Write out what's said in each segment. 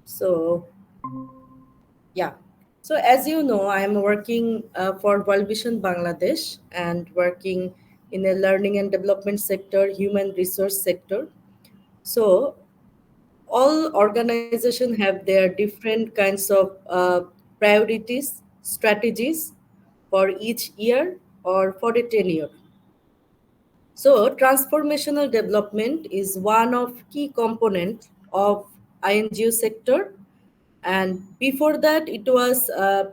So, yeah. So, as you know, I am working for World Vision Bangladesh and working in a learning and development sector, human resource sector. So, all organizations have their different kinds of priorities, strategies for each year or for a 10 year. So transformational development is one of key component of INGO sector. And before that, it was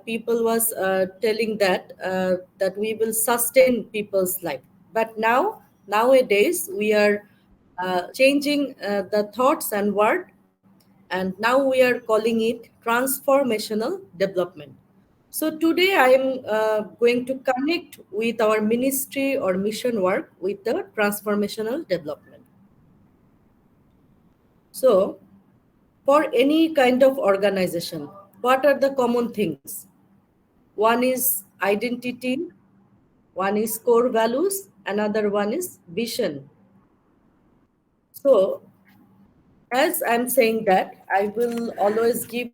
people was telling that we will sustain people's life. But nowadays we are changing the thoughts and word, and now we are calling it transformational development. So today I am going to connect with our ministry or mission work with the transformational development. So for any kind of organization, what are the common things? One is identity, one is core values, another one is vision. So as I'm saying that, I will always give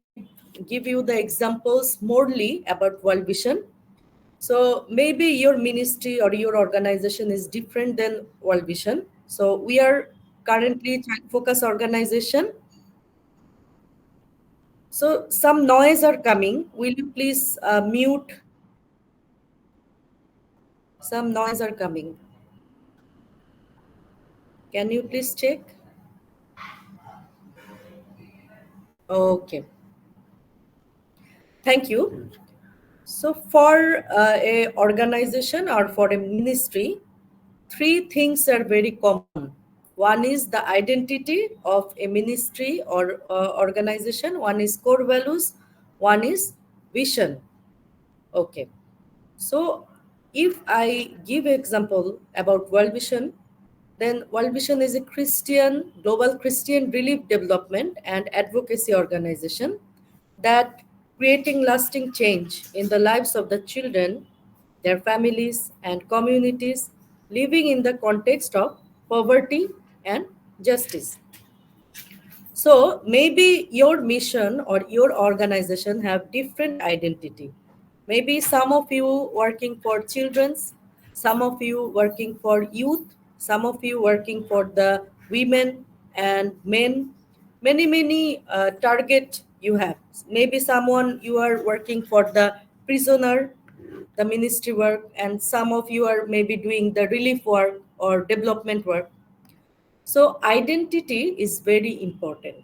you the examples morely about World Vision. So maybe your ministry or your organization is different than World Vision. So we are currently child focus organization. So some noise are coming. Will you please mute? Some noise are coming. Can you please check? Okay. Thank you. So for a organization or for a ministry, three things are very common. One is the identity of a ministry or organization, one is core values, one is vision. Okay. So if I give example about World Vision, then World Vision is a Christian, global Christian relief development and advocacy organization that creating lasting change in the lives of the children, their families and communities living in the context of poverty and justice. So maybe your mission or your organization have different identity. Maybe some of you working for children's, some of you working for youth, some of you working for the women and men. Many target you have. Maybe someone you are working for the prisoner, the ministry work, and some of you are maybe doing the relief work or development work. So identity is very important.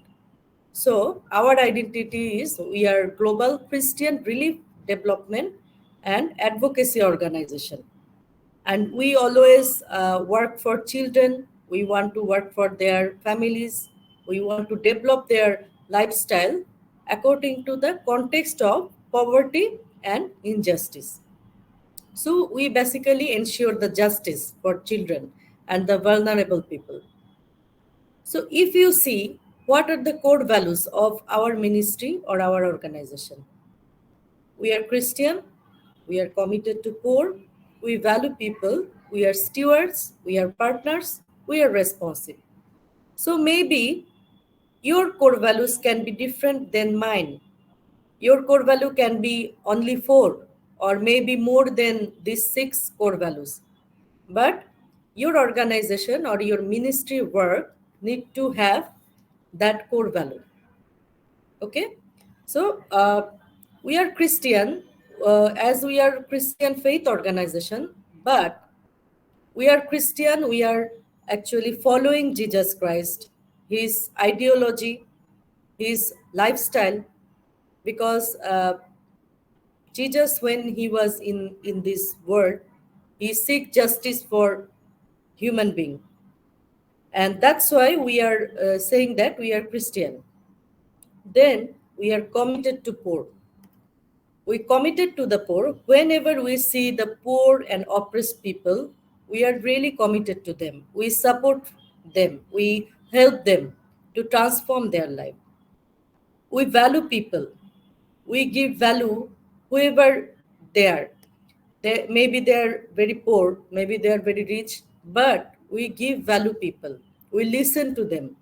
So our identity is we are Global Christian Relief Development and Advocacy Organization. And we always work for children. We want to work for their families. We want to develop their lifestyle according to the context of poverty and injustice. So we basically ensure the justice for children and the vulnerable people. So, if you see what are the core values of our ministry or our organization, we are Christian, we are committed to poor, we value people, we are stewards, we are partners, we are responsive. So, maybe your core values can be different than mine. Your core value can be only four, or maybe more than these six core values. But your organization or your ministry work need to have that core value. Okay. So we are Christian, as we are Christian faith organization, but we are Christian, we are actually following Jesus Christ, his ideology, his lifestyle, because Jesus, when he was in this world, he seek justice for human being. And that's why we are saying that we are Christian. Then we are committed to poor. We committed to the poor. Whenever we see the poor and oppressed people, we are really committed to them. We support them. We help them to transform their life. We value people. We give value whoever they are. Maybe they are very poor, maybe they are very rich, but we give value people. We listen to them.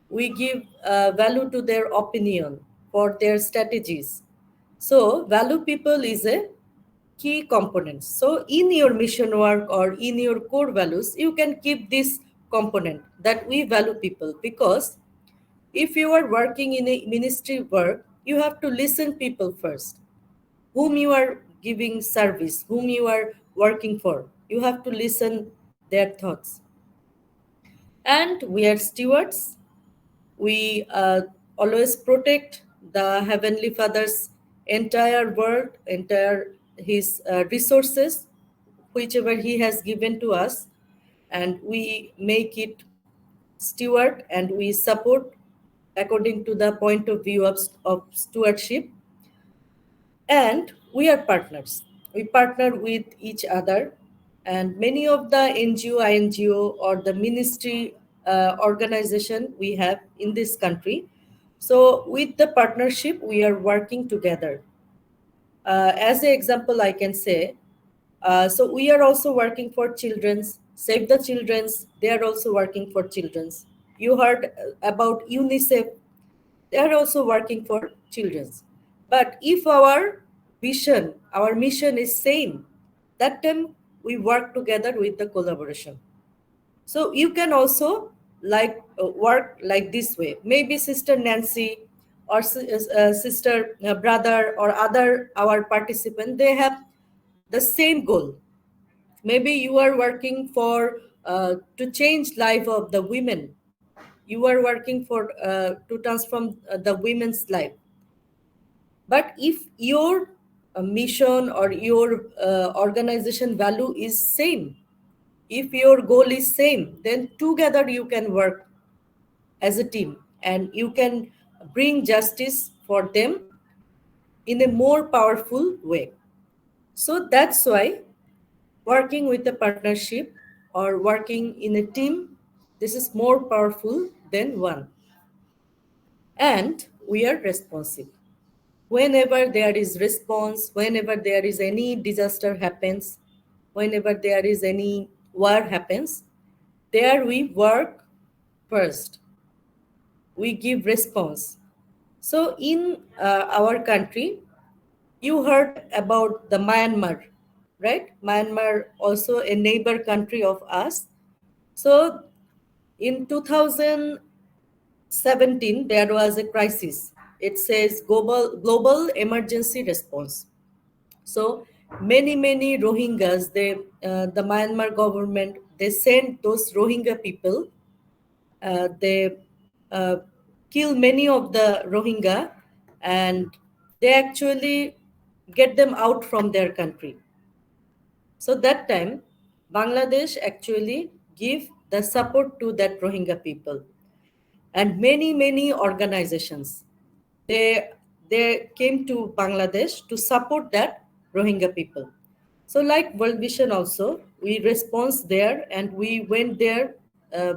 We give value to their opinion, for their strategies. So, value people is a key component. So, in your mission work or in your core values, you can keep this component that we value people, because if you are working in a ministry work, you have to listen people first, whom you are giving service, whom you are working for. You have to listen their thoughts. And we are stewards. We always protect the Heavenly Father's entire world, entire His resources, whichever He has given to us, and we make it steward and we support according to the point of view of stewardship. And we are partners. We partner with each other, and many of the NGO, INGO, or the ministry organization we have in this country. So, with the partnership, we are working together. As an example, I can say, so we are also working for children's, Save the Children's. They are also working for children's. You heard about UNICEF, they are also working for children's. But if our vision, our mission is same, that time we work together with the collaboration. So you can also work like this way. Maybe Sister Nancy or Sister Brother or other our participant, they have the same goal. Maybe you are working for to change life of the women. You are working for to transform the women's life. But if your mission or your organization value is same, if your goal is same, then together you can work as a team and you can bring justice for them in a more powerful way. So that's why working with a partnership or working in a team, this is more powerful than one. And we are responsive. Whenever there is response, whenever there is any disaster happens, whenever there is any war happens, there we work first, we give response. So in our country, you heard about the Myanmar, right? Myanmar also a neighbor country of us. So in 2017 there was a crisis. It says global emergency response. So many Rohingyas, the Myanmar government, they sent those Rohingya people. They kill many of the Rohingya, and they actually get them out from their country. So that time, Bangladesh actually give the support to that Rohingya people, and many organizations, they they came to Bangladesh to support that Rohingya people. So like World Vision also, we response there and we went there uh,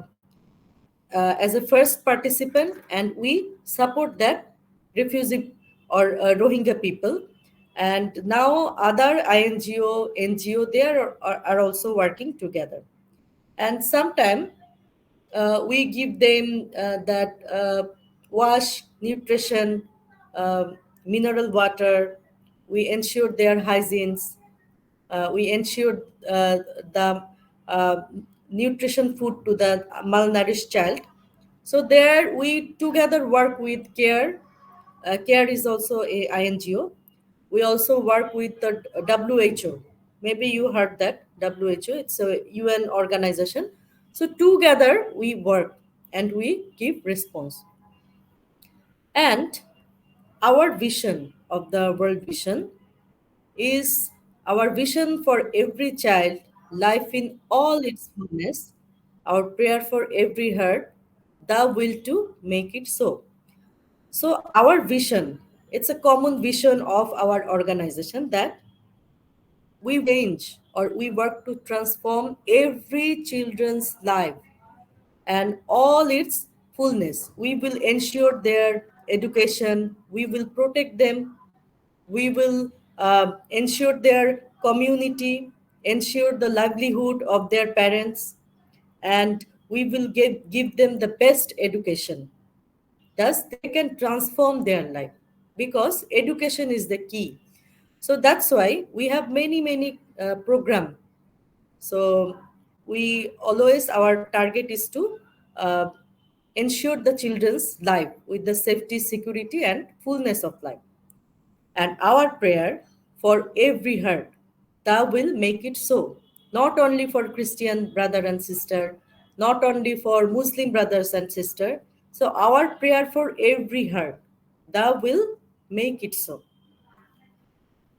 as a first participant, and we support that refugee or Rohingya people. And now other INGO, NGO, they are also working together. And sometimes we give them that wash, nutrition, mineral water. We ensure their hygienes. We ensure the uh, nutrition food to the malnourished child. So there we together work with CARE. CARE is also a INGO. We also work with the WHO. Maybe you heard that WHO. It's a UN organization. So together we work and we give response. And our vision of the World Vision is our vision for every child, life in all its fullness, our prayer for every heart, the will to make it so. So our vision, it's a common vision of our organization that we change or we work to transform every children's life and all its fullness. We will ensure their education, we will protect them, we will ensure their community, ensure the livelihood of their parents, and we will give them the best education. thus they can transform their life, because education is the key. So that's why we have many program. So we always, our target is to uh, ensure the children's life with the safety, security, and fullness of life. And our prayer for every heart, thou will make it so. Not only for Christian brother and sister, not only for Muslim brothers and sister. So our prayer for every heart, thou will make it so.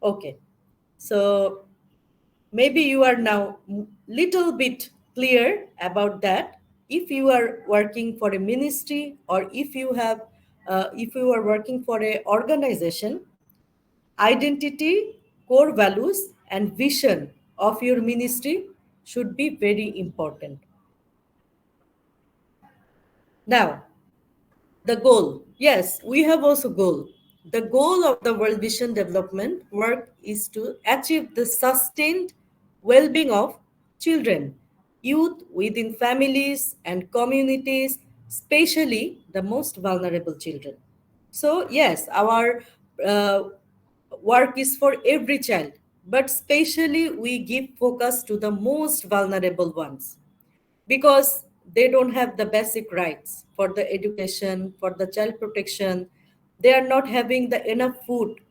Okay. So maybe you are now little bit clear about that. If you are working for a ministry, or if you are working for a organization, identity, core values, and vision of your ministry should be very important. Now, the goal. Yes, we have also goal. The goal of the World Vision Development work is to achieve the sustained well-being of children, youth within families and communities, especially the most vulnerable children. So yes, our uh, work is for every child, but especially we give focus to the most vulnerable ones, because they don't have the basic rights for the education, for the child protection. They are not having the enough food.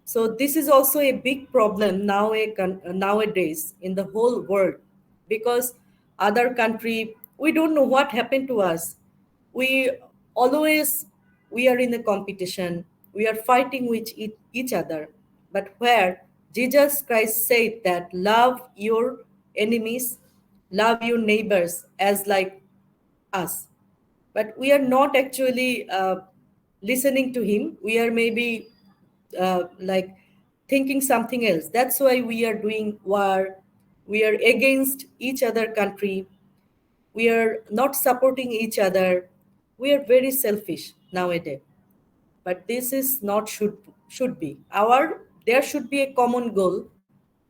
So this is also a big problem nowadays in the whole world, because other country, we don't know what happened to us. We always, we are in a competition. We are fighting with each other. But where Jesus Christ said that love your enemies, love your neighbors as like us, but we are not actually listening to him. We are maybe like thinking something else. That's why we are doing war. We are against each other country. We are not supporting each other. We are very selfish nowadays. But this is not should be our. There should be a common goal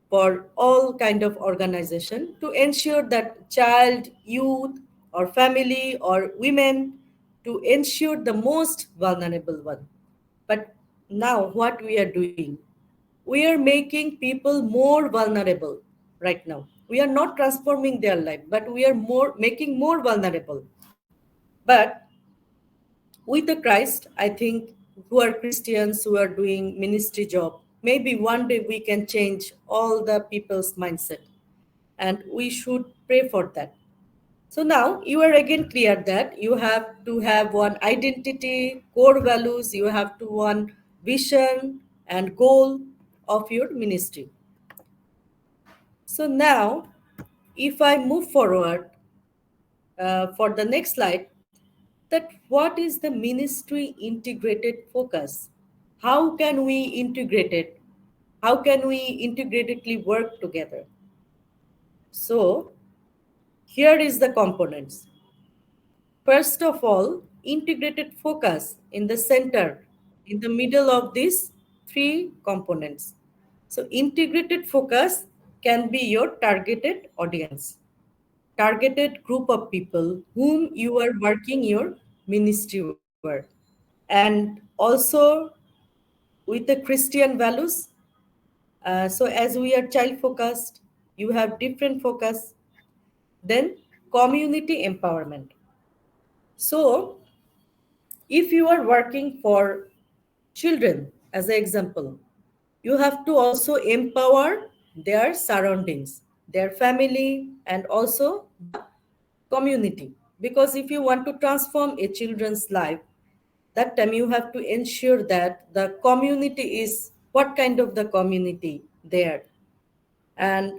for all kind of organization to ensure that child, youth, or family, or women, to ensure the most vulnerable one. But now what we are doing, we are making people more vulnerable right now. We are not transforming their life, but we are more making more vulnerable. But with the Christ, I think, who are Christians, who are doing ministry job, maybe one day we can change all the people's mindset, and we should pray for that. So now you are again clear that you have to have one identity, core values, you have to one vision and goal of your ministry. So now, if I move forward for the next slide, that what is the ministry integrated focus? How can we integrate it? How can we integratedly work together? So here is the components. First of all, integrated focus in the center, in the middle of these three components. So integrated focus can be your targeted audience, targeted group of people whom you are working your ministry work. And also with the Christian values. So as we are child focused, you have different focus. Then community empowerment. So if you are working for children, as an example, you have to also empower their surroundings, their family, and also the community. Because if you want to transform a children's life, that time you have to ensure that the community is what kind of the community there, and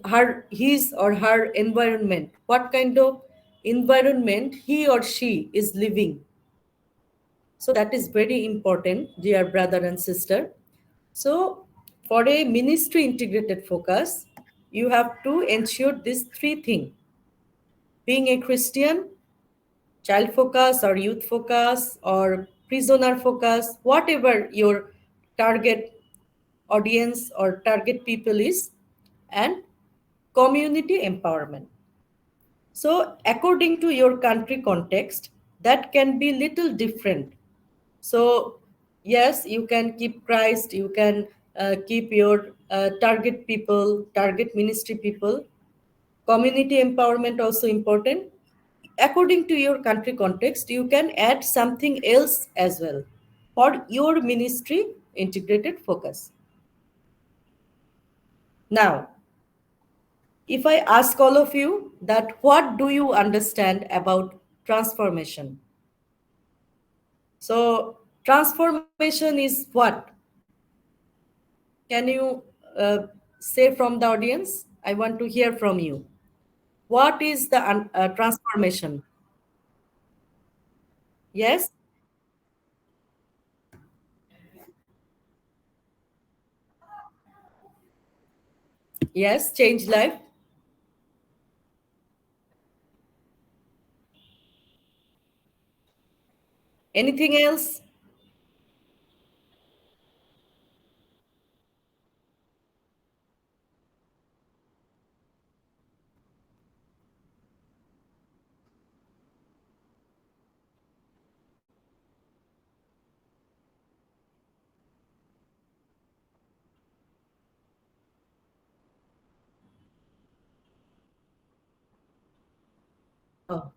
her his or her environment, what kind of environment he or she is living. So that is very important, dear brother and sister. So for a ministry integrated focus, you have to ensure these three things: being a Christian, child focus or youth focus or prisoner focus, whatever your target audience or target people is, and community empowerment. So according to your country context, that can be little different. So yes, you can keep Christ, you can keep your target people, target ministry people. Community empowerment also important. According to your country context, you can add something else as well for your ministry integrated focus. Now, if I ask all of you that what do you understand about transformation? So transformation is what? Can you say from the audience? I want to hear from you. What is the transformation? Yes? Yes, change life. Anything else? Oh,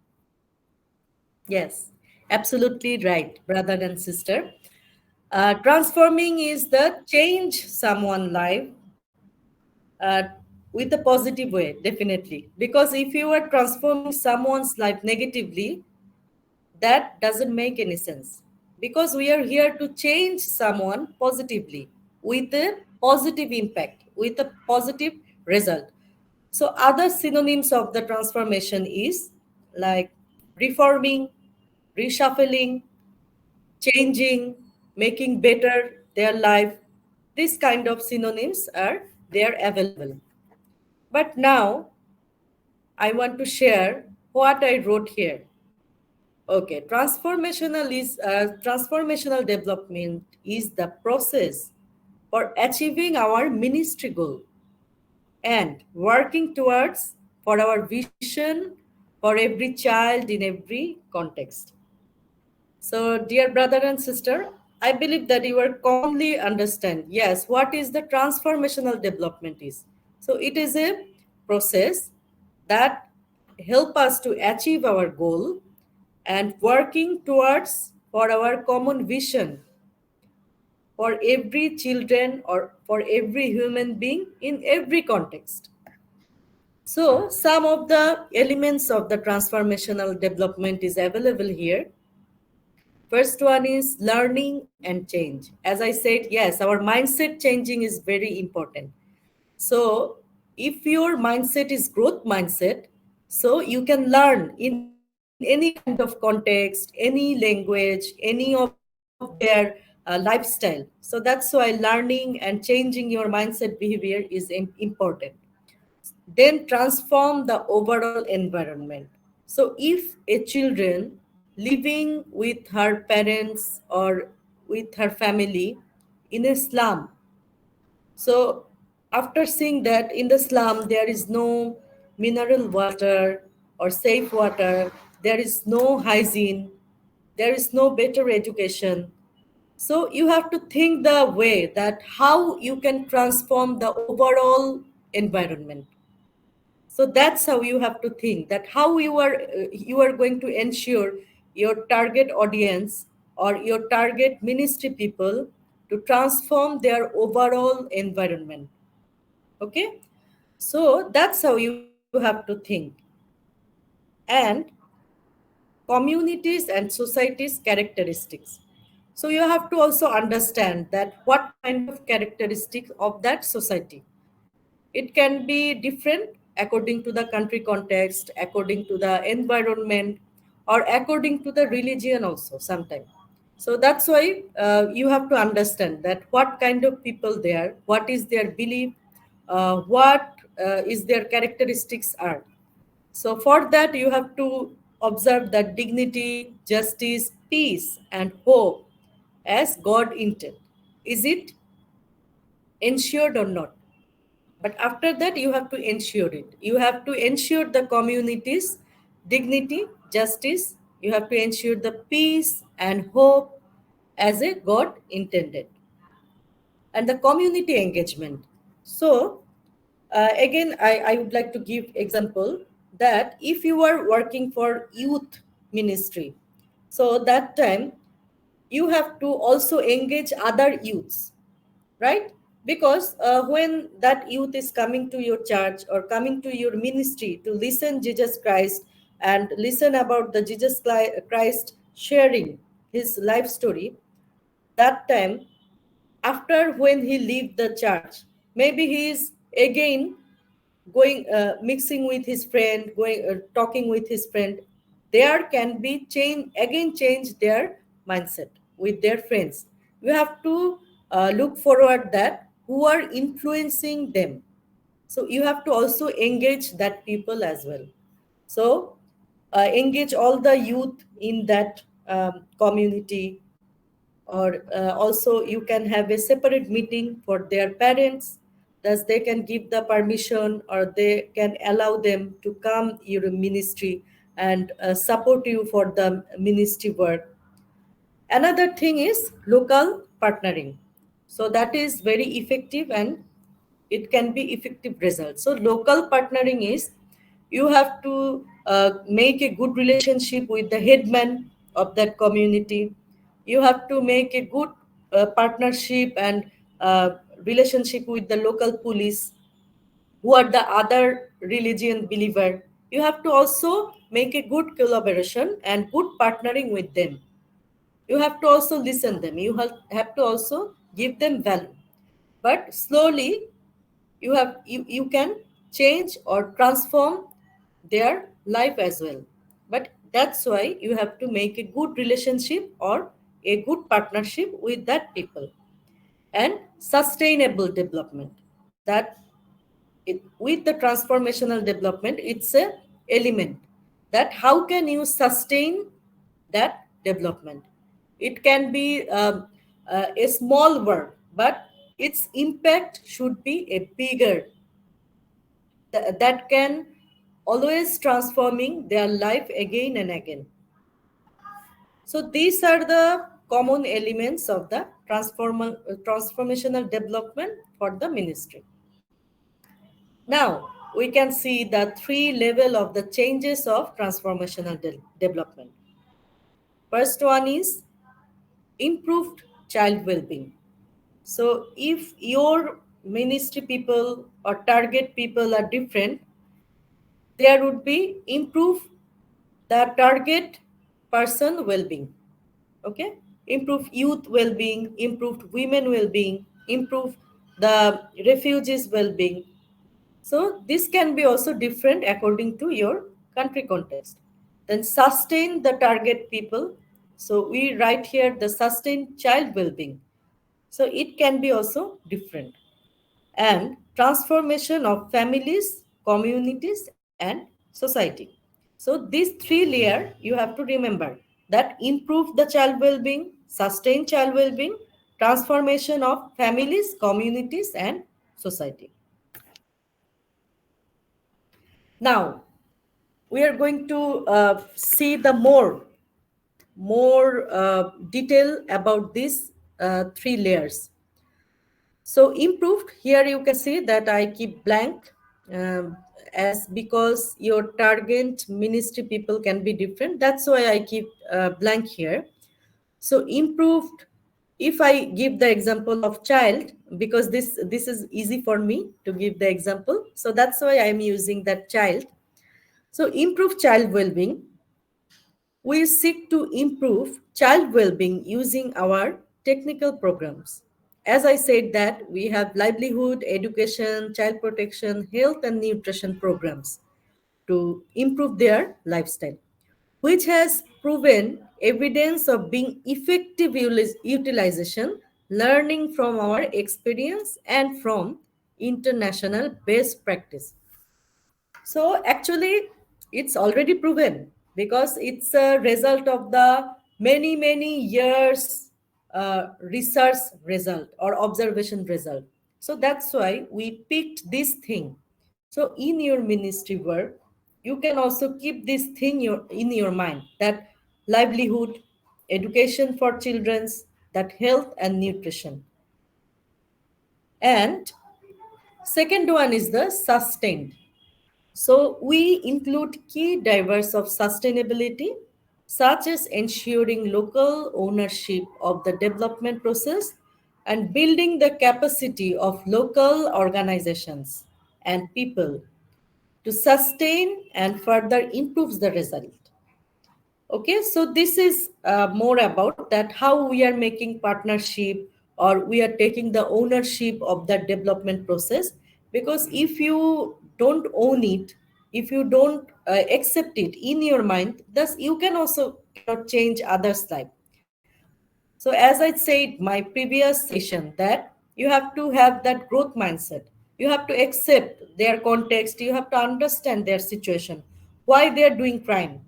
yes, absolutely right, brother and sister. Transforming is the change someone life uh, with a positive way, definitely. Because if you are transforming someone's life negatively, that doesn't make any sense. Because we are here to change someone positively with a positive impact, with a positive result. So, other synonyms of the transformation is like reforming, reshuffling, changing, making better their life. These kind of synonyms are there available. But now I want to share what I wrote here. Okay, transformational development is the process for achieving our ministry goal and working towards for our vision for every child in every context. So, dear brother and sister, I believe that you are commonly understand, yes, what is the transformational development is. So, it is a process that help us to achieve our goal and working towards for our common vision for every children or for every human being in every context. So, some of the elements of the transformational development is available here. First one is learning and change. As I said, yes, our mindset changing is very important. So, if your mindset is growth mindset, so you can learn in any kind of context, any language, any of their lifestyle. So that's why learning and changing your mindset behavior is important. Then transform the overall environment. So if a children living with her parents or with her family in a slum, so after seeing that in the slum there is no mineral water or safe water, there is no hygiene, there is no better education. So you have to think the way that how you can transform the overall environment. So that's how you have to think that how you are going to ensure your target audience or your target ministry people to transform their overall environment. Okay, so that's how you have to think. And communities and societies characteristics, so you have to also understand that what kind of characteristics of that society. It can be different according to the country context, according to the environment, or according to the religion also sometimes. So that's why you have to understand that what kind of people they are, what is their belief, what is their characteristics are. So for that you have to observe that dignity, justice, peace, and hope as God intended. Is it ensured or not? But after that you have to ensure it, you have to ensure the community's dignity, justice, You have to ensure the peace and hope as a God intended, and the community engagement. So, again, I would like to give example that if you are working for youth ministry, so that time you have to also engage other youths, right? Because when that youth is coming to your church or coming to your ministry to listen Jesus Christ and listen about the Christ sharing his life story, that time, after when he leave the church, maybe he is again going mixing with his friend, going talking with his friend, there can be change their mindset with their friends. You have to look forward that who are influencing them, so you have to also engage that people as well. So engage all the youth in that community, or also you can have a separate meeting for their parents, thus they can give the permission or they can allow them to come your ministry and support you for the ministry work. Another thing is local partnering. So that is very effective and it can be effective results. So local partnering is you have to make a good relationship with the headman of that community. You have to make a good partnership and uh, relationship with the local police who are the other religion believer. You have to also make a good collaboration and good partnering with them. You have to also listen them, have to also give them value, but slowly you can change or transform their life as well. But that's why you have to make a good relationship or a good partnership with that people. And sustainable development, that with the transformational development, it's a element that how can you sustain that development. It can be a small work, but its impact should be a bigger, that can always transforming their life again and again. So these are the common elements of the transformational development for the ministry. Now, we can see the three level of the changes of transformational development. First one is improved child well-being. So if your ministry people or target people are different, there would be improve the target person well-being. Okay, improve youth well-being, improved women well-being, improve the refugees well-being. So this can be also different according to your country context. Then sustain the target people. So we write here the sustain child well-being. So it can be also different. And transformation of families, communities, and society. So these three layer you have to remember, that improve the child well-being, sustain child well-being, transformation of families, communities, and society. Now, we are going to see the more detail about these three layers. So improved, here you can see that I keep blank, as because your target ministry people can be different. That's why I keep blank here. So improved, if I give the example of child, because this is easy for me to give the example, so that's why I'm using that child. So improve child well-being. We seek to improve child well-being using our technical programs. As I said that we have livelihood, education, child protection, health and nutrition programs to improve their lifestyle, which has proven evidence of being effective utilization, learning from our experience and from international best practice. So actually, it's already proven because it's a result of the many years research result or observation result. So that's why we picked this thing. So in your ministry work, you can also keep this thing in your mind, that livelihood, education for children, that health and nutrition. And second one is the sustained. So we include key drivers of sustainability, such as ensuring local ownership of the development process and building the capacity of local organizations and people to sustain and further improves the result. Okay, so this is more about that how we are making partnership or we are taking the ownership of that development process. Because if you don't own it, if you don't accept it in your mind, thus you can also cannot change others' life. So as I said my previous session that you have to have that growth mindset. You have to accept their context. You have to understand their situation, why they are doing crime,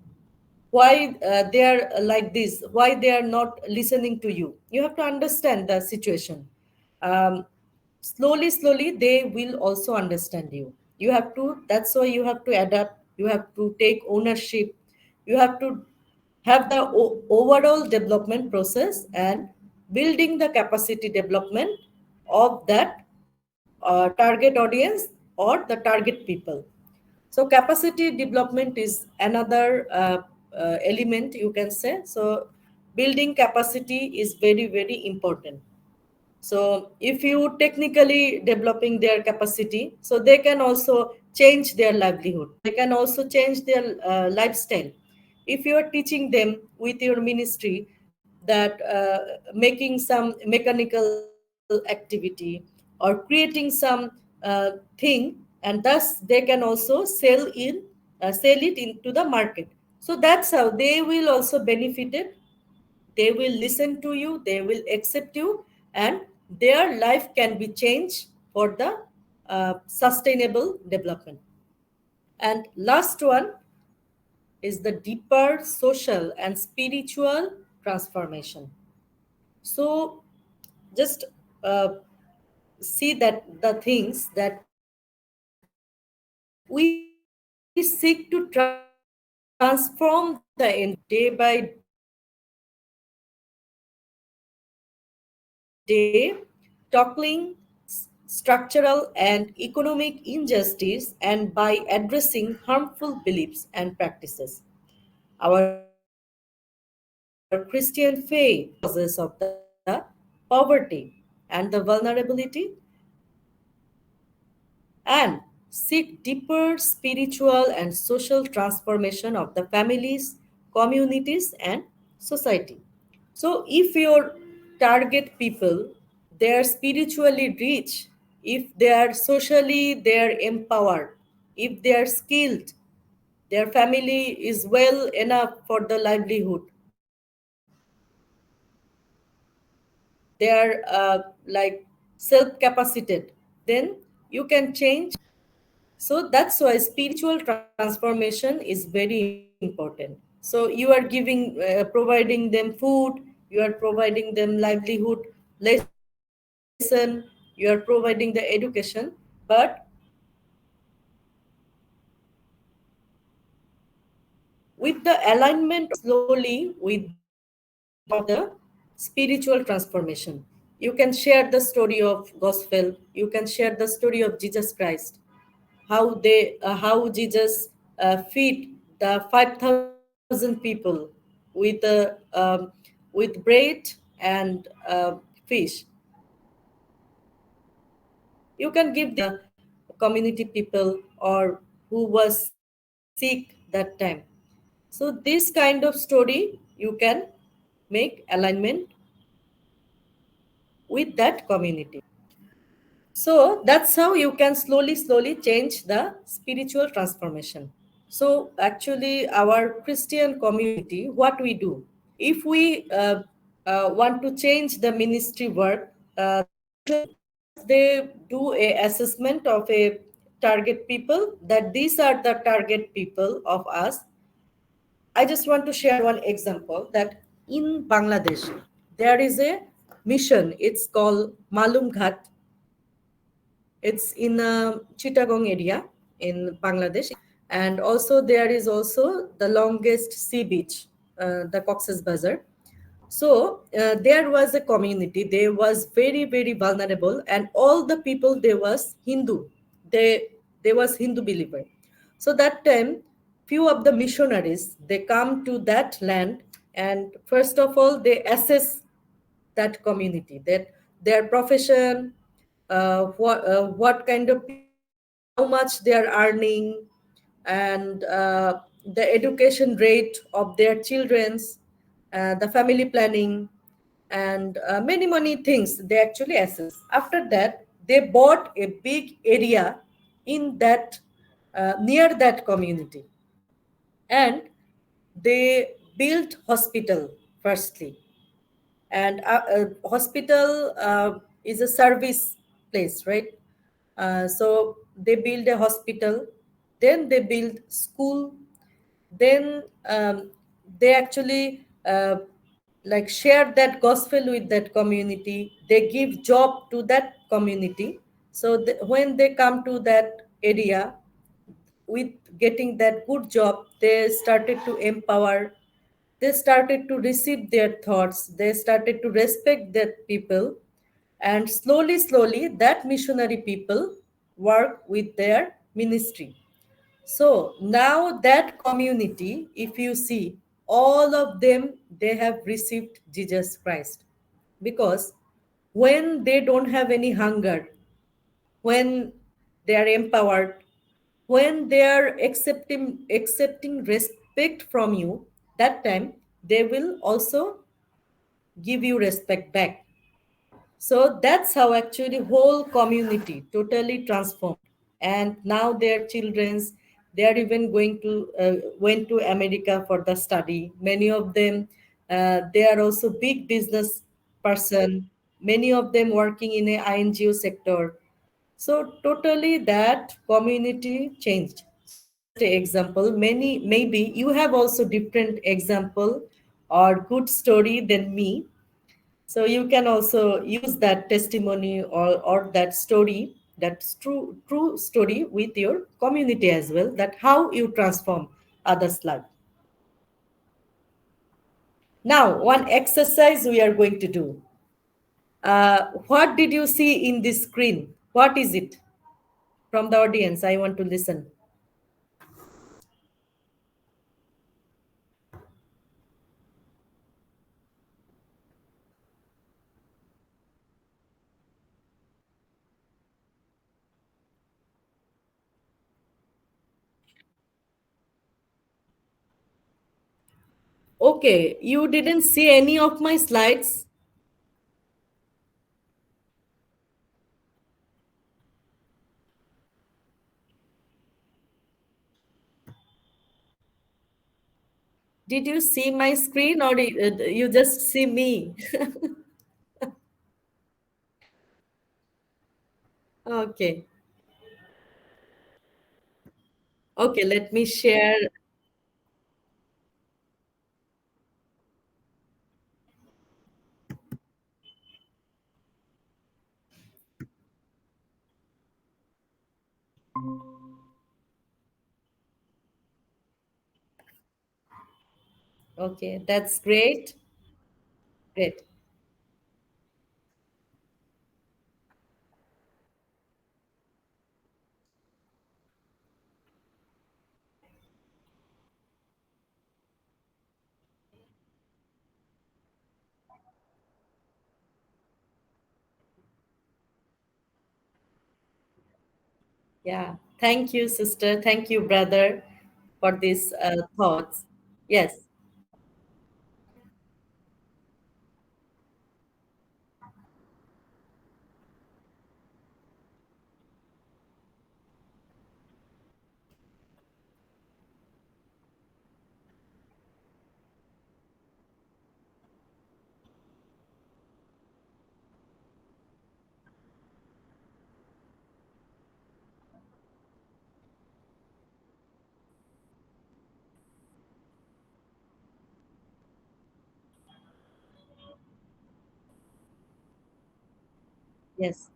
why they are like this, why they are not listening to you. You have to understand the situation. um, slowly they will also understand you. You have to, that's why you have to adapt, you have to take ownership, you have to have the overall development process and building the capacity development of that target audience or the target people. So capacity development is another element, you can say. So building capacity is very very important. So if you technically developing their capacity, so they can also change their livelihood. They can also change their lifestyle. If you are teaching them with your ministry that making some mechanical activity or creating some thing, and thus they can also sell it into the market. So that's how they will also benefit it. They will listen to you, they will accept you, and their life can be changed for the sustainable development. And last one is the deeper social and spiritual transformation. So just uh, see that the things that we seek to transform the environment day by day, tackling structural and economic injustice and by addressing harmful beliefs and practices. Our Christian faith causes of the poverty and the vulnerability and seek deeper spiritual and social transformation of the families, communities, and society. So, if your target people they are spiritually rich, if they are socially they are empowered, if they are skilled, their family is well enough for the livelihood, they are like self-capacited, then you can change. So that's why spiritual transformation is very important. So you are giving, providing them food, you are providing them livelihood, lesson, you are providing the education, but with the alignment slowly with the alignment of the spiritual transformation. You can share the story of gospel, you can share the story of Jesus Christ, how Jesus feed the 5,000 people with with bread and fish. You can give community people or who was sick that time. So this kind of story you can make alignment with that community. So that's how you can slowly change the spiritual transformation. So actually, our Christian community, what we do, if we want to change the ministry work, first they do a assessment of a target people, that these are the target people of us. I just want to share one example that in Bangladesh there is a mission. It's called Malum Ghat. It's in Chittagong area in Bangladesh, and also there is also the longest sea beach. the Cox's Bazar. So there was a community. They was very very vulnerable, and all the people they was Hindu. They was Hindu believer. So that time, few of the missionaries they come to that land, and first of all they assess that community, that their profession, what kind of people, how much they are earning, and the education rate of their children's, the family planning, and many things they actually assess. After that, they bought a big area in that near that community, and they built hospital firstly. And hospital is a service place, right? So they build a hospital, then they build school, then they actually like share that gospel with that community. They give job to that community. So when they come to that area with getting that good job, they started to empower, they started to receive their thoughts, they started to respect that people, and slowly that missionary people work with their ministry. So now that community, if you see, all of them, they have received Jesus Christ, because when they don't have any hunger, when they are empowered, when they are accepting respect from you, that time they will also give you respect back. So that's how actually whole community totally transformed. And now their children's, they are even going to went to America for the study. Many of them, they are also big business person. Many of them working in a INGO sector. So totally that community changed. So just an example. Many, maybe you have also different example or good story than me, so you can also use that testimony, or that story, that's true story with your community as well, that how you transform others' life. Now, one exercise we are going to do. What did you see in this screen? What is it? From the audience, I want to listen. Okay, you didn't see any of my slides. Did you see my screen, or you just see me? Okay. Okay, let me share. Okay, that's great. Great. Yeah. Thank you, sister. Thank you, brother, for these thoughts. Yes. Yes.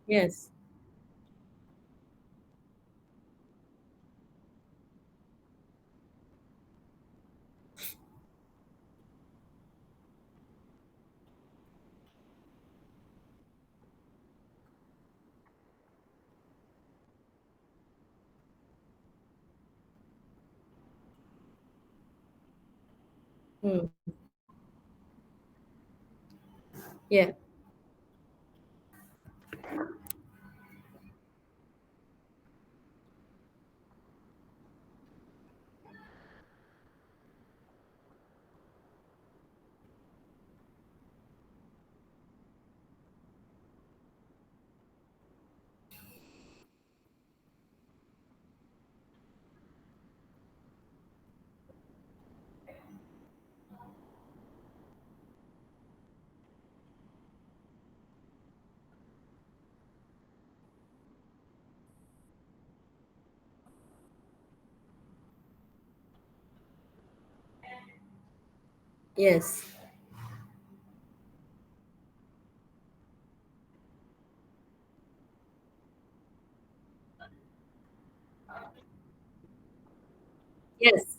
Yes. Hmm. Yeah. Yes. Yes.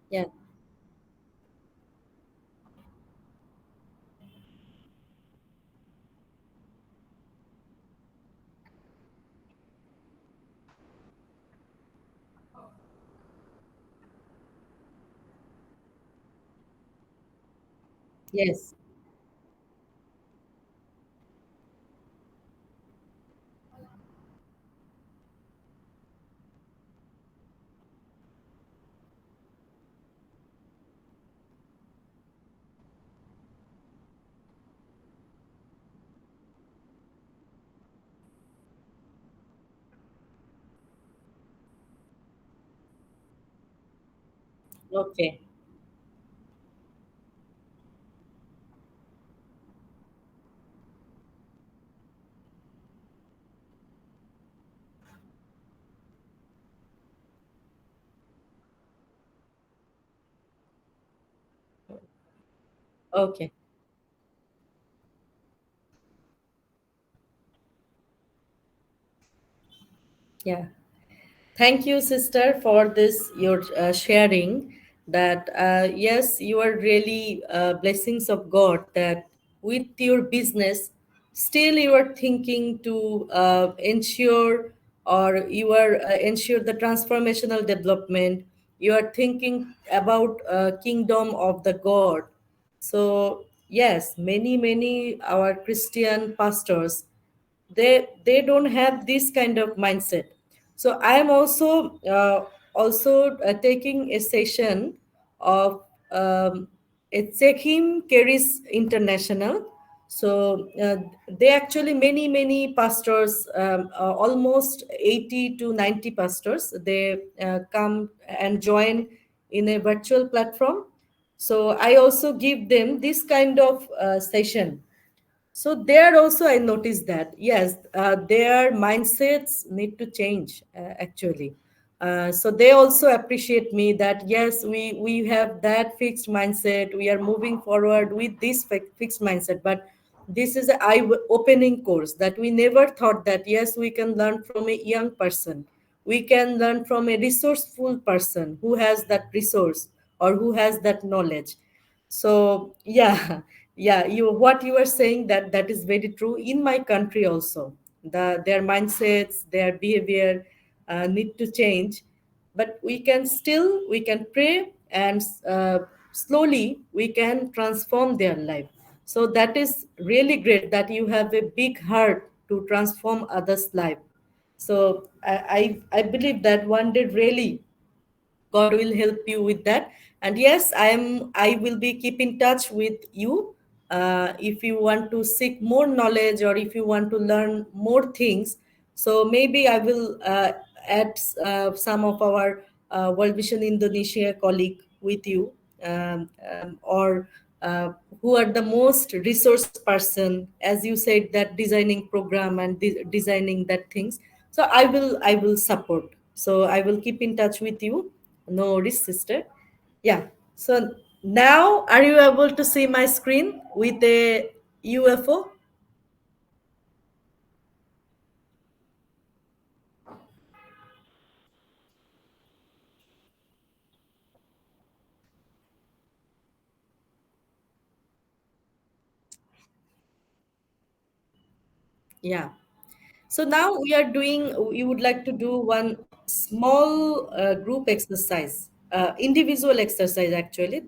Yeah. Yes. Okay. Okay. Yeah. Thank you, sister, for this your sharing. That yes, you are really blessings of God. That with your business, still you are thinking to ensure, or you are ensure the transformational development. You are thinking about kingdom of the God. So yes, many our Christian pastors, they don't have this kind of mindset. So I am also taking a session of a Sekhim Keris International. So they actually many pastors, almost 80 to 90 pastors, they come and join in a virtual platform. So I also give them this kind of session. So there also I noticed that yes, their mindsets need to change actually. So they also appreciate me that yes, we have that fixed mindset. We are moving forward with this fixed mindset, but this is an eye-opening course that we never thought that yes, we can learn from a young person. We can learn from a resourceful person who has that resource or who has that knowledge. So yeah, yeah, you what you are saying, that is very true in my country also. Their mindsets, their behavior need to change, but we can pray, and slowly we can transform their life. So that is really great that you have a big heart to transform others life. So I believe that one day really God will help you with that. And yes, I will be keep in touch with you if you want to seek more knowledge or if you want to learn more things. So maybe I will add some of our World Vision Indonesia colleague with you, or who are the most resource person, as you said, that designing program and designing that things. So I will support. So I will keep in touch with you. No worries, sister. Yeah. So now, are you able to see my screen with a UFO? Yeah. So now we would like to do one small group exercise, individual exercise actually.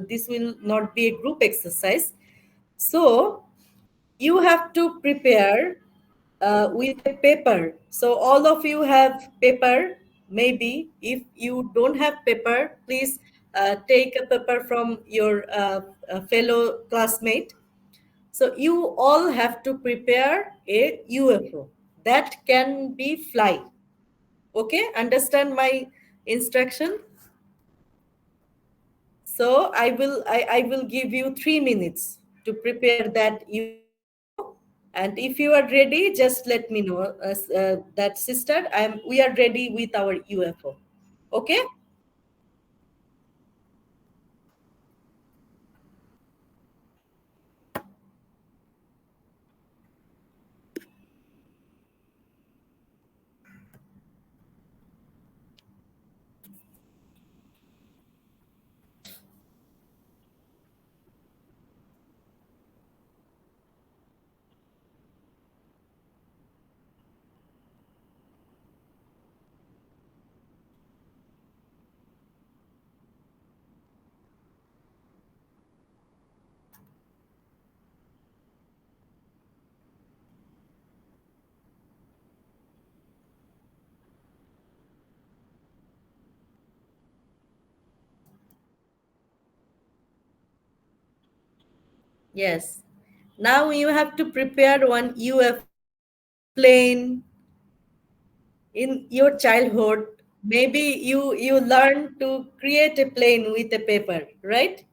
This will not be a group exercise. So you have to prepare with a paper. So all of you have paper. Maybe if you don't have paper, please take a paper from your fellow classmate. So you all have to prepare a UFO that can be fly. Okay, understand my instruction? So I will give you 3 minutes to prepare that UFO. And if you are ready, just let me know. That sister, we are ready with our UFO. Okay? Yes. Now you have to prepare one UFO plane in your childhood. Maybe you learn to create a plane with a paper, right?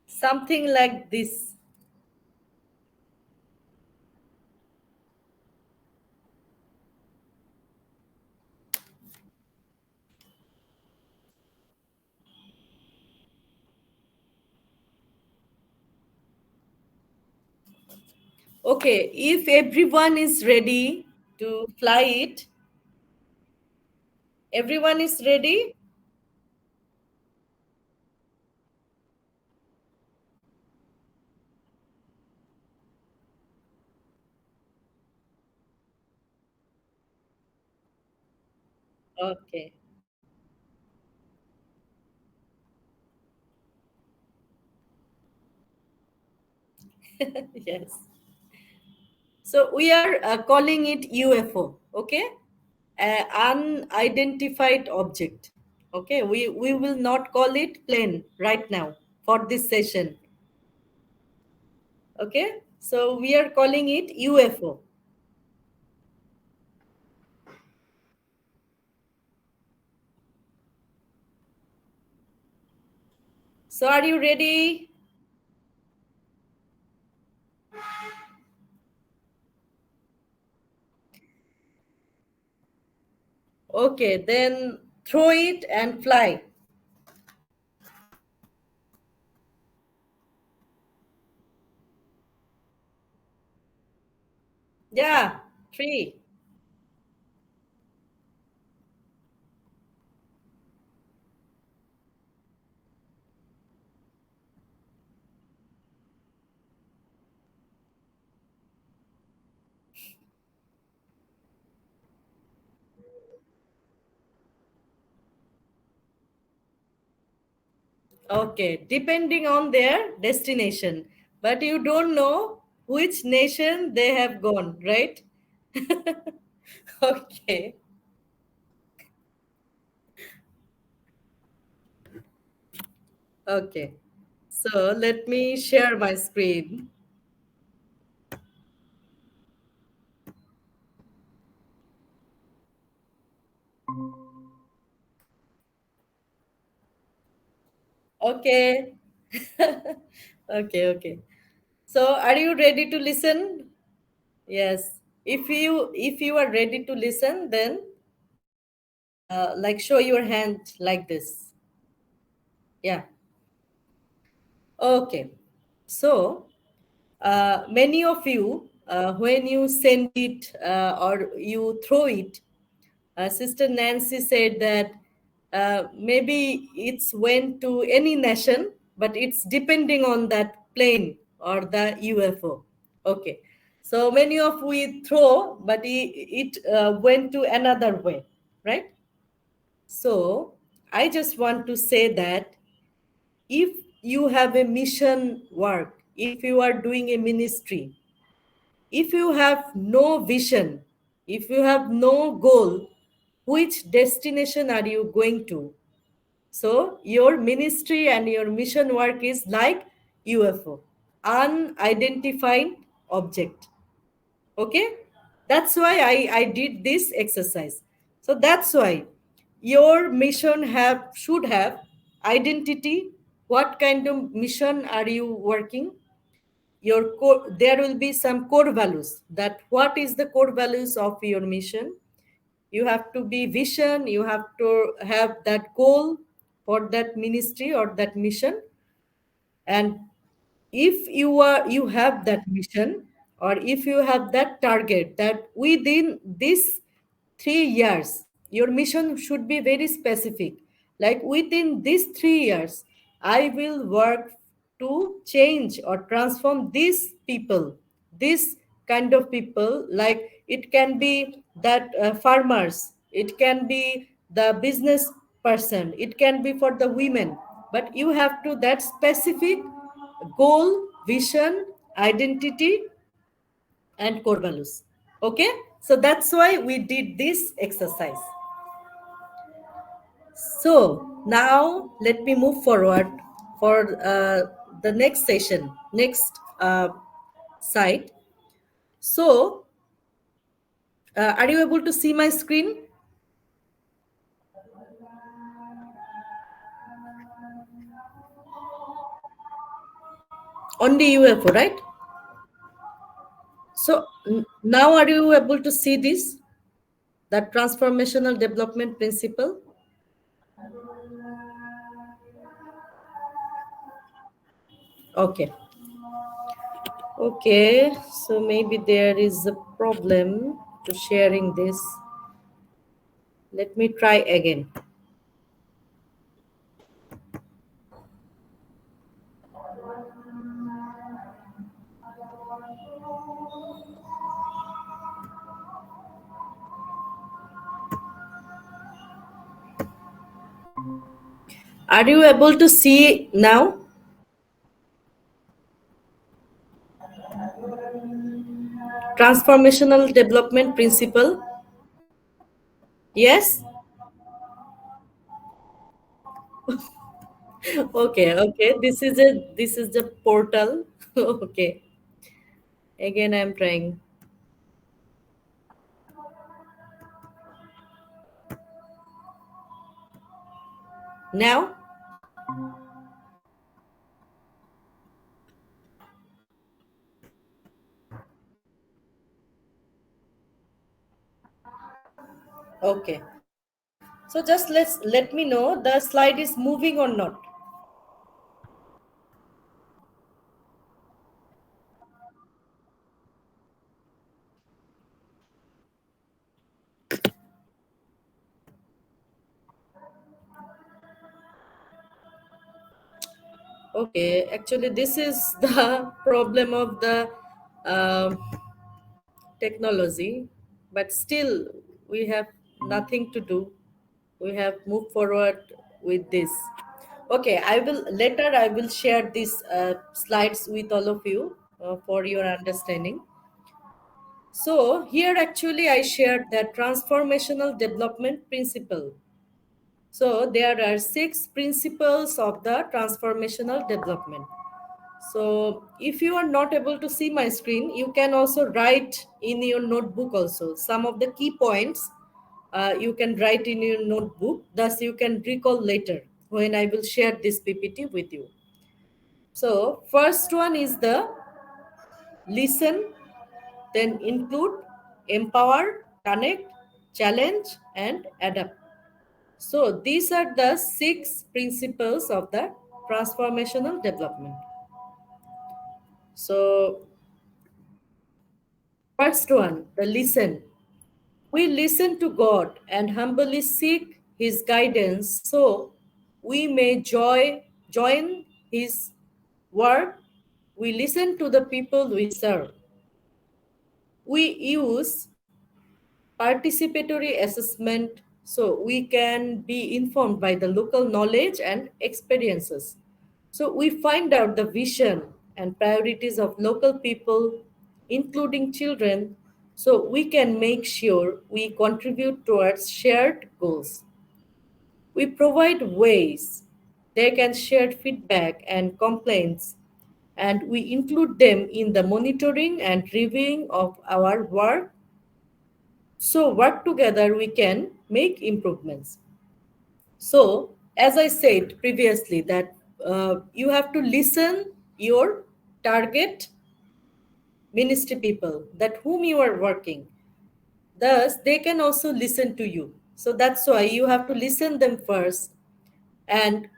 Something like this. Okay, if everyone is ready to fly it, everyone is ready? Okay. Yes. So we are calling it UFO, okay? Unidentified object. Okay, we will not call it plane right now for this session. Okay, so we are calling it UFO. So are you ready? Okay, then throw it and fly. Yeah, three. Okay, depending on their destination. But you don't know which nation they have gone, right? Okay, okay. So let me share my screen. Okay. Okay, okay. So are you ready to listen? Yes. If you are ready to listen, then like show your hand like this. Yeah. Okay. So many of you, when you send it or you throw it, Sister Nancy said that maybe it's went to any nation, but it's depending on that plane or the UFO. Okay. So many of we throw, but it went to another way, right? So I just want to say that if you have a mission work, if you are doing a ministry, if you have no vision, if you have no goal, which destination are you going to? So, your ministry and your mission work is like UFO, unidentified object. Okay? That's why I did this exercise. So that's why your mission have should have identity. What kind of mission are you working? Your core, there will be some core values, that what is the core values of your mission. You have to be vision, you have to have that goal for that ministry or that mission. And if you have that mission, or if you have that target, that within this 3 years your mission should be very specific, like within these 3 years I will work to change or transform these people, this kind of people, like it can be that farmers, it can be the business person, it can be for the women, but you have to that specific goal, vision, identity, and core values. Okay, so that's why we did this exercise. So now let me move forward for the next session, next site. So are you able to see my screen on the UFO, right? So now are you able to see this, that transformational development principle? Okay. Okay, so maybe there is a problem to sharing this. Let me try again. Are you able to see now? Transformational development principle. Yes? Okay, okay. This is the portal. Okay. Again I'm trying. Now? Okay. So just let me know the slide is moving or not. Okay, actually, this is the problem of the um technology, but still, we have nothing to do. We have moved forward with this. Okay, I will share these slides with all of you for your understanding. So here actually I shared that transformational development principle. So there are six principles of the transformational development. So if you are not able to see my screen, you can also write in your notebook also. Some of the key points you can write in your notebook. Thus you can recall later when I will share this PPT with you. So first one is the listen, then include, empower, connect, challenge, and adapt. So these are the six principles of the transformational development. So first one, the listen. We listen to God and humbly seek His guidance so we may join His work. We listen to the people we serve. We use participatory assessment so we can be informed by the local knowledge and experiences. So we find out the vision and priorities of local people, including children, so we can make sure we contribute towards shared goals. We provide ways they can share feedback and complaints, and we include them in the monitoring and reviewing of our work. So, work together, we can make improvements. So, as I said previously, that you have to listen your target ministry people, that whom you are working. Thus, they can also listen to you. So that's why you have to listen them first, and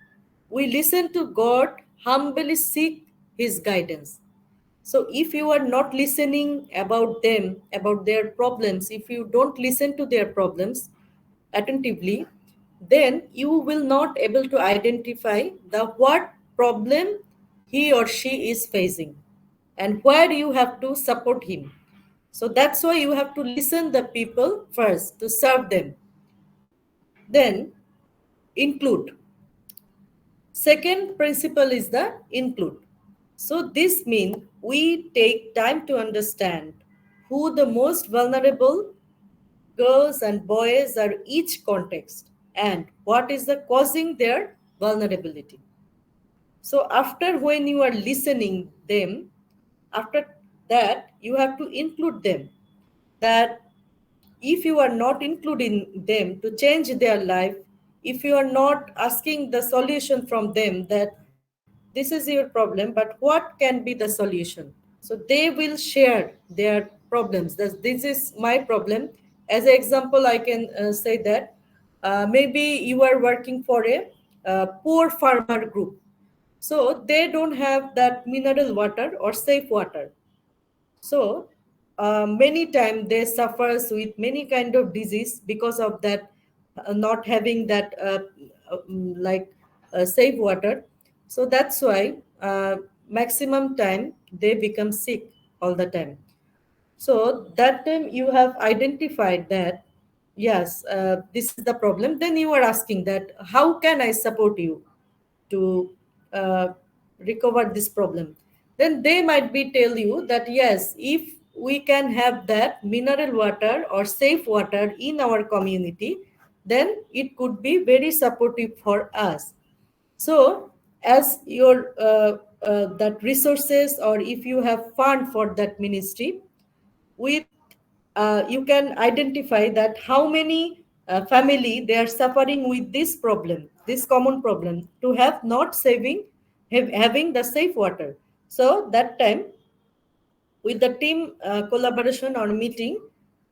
we listen to God, humbly seek His guidance. So if you are not listening about them, about their problems, if you don't listen to their problems attentively, then you will not able to identify the what problem he or she is facing and where you have to support him. So that's why you have to listen the people first to serve them. Then include. Second principle is the include. So this means we take time to understand who the most vulnerable girls and boys are each context and what is the causing their vulnerability. So after when you are listening them, after that you have to include them, that if you are not including them to change their life, if you are not asking the solution from them, that this is your problem but what can be the solution, so they will share their problems. This is my problem. As an example, I can say that maybe you are working for a poor farmer group, so they don't have that mineral water or safe water. So many times they suffers with many kind of disease because of that, not having that like safe water. So that's why maximum time they become sick all the time. So that time you have identified that yes, this is the problem. Then you are asking that how can I support you to uh, recover this problem. Then they might be tell you that yes, if we can have that mineral water or safe water in our community, then it could be very supportive for us. So as your that resources, or if you have fund for that ministry, with you can identify that how many family they are suffering with this problem, this common problem, to have not having the safe water. So that time, with the team collaboration or meeting,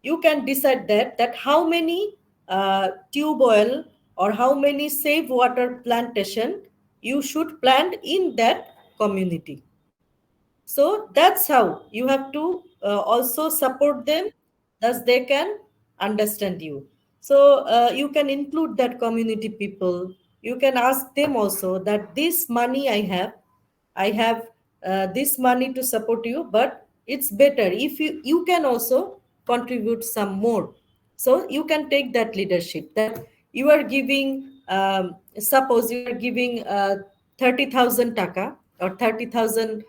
you can decide that how many tube oil or how many safe water plantation you should plant in that community. So that's how you have to also support them, thus they can understand you. So you can include that community people. You can ask them also that this money I have, I have this money to support you, but it's better if you can also contribute some more. So you can take that leadership that you are giving, suppose you are giving 30,000 taka or 30,000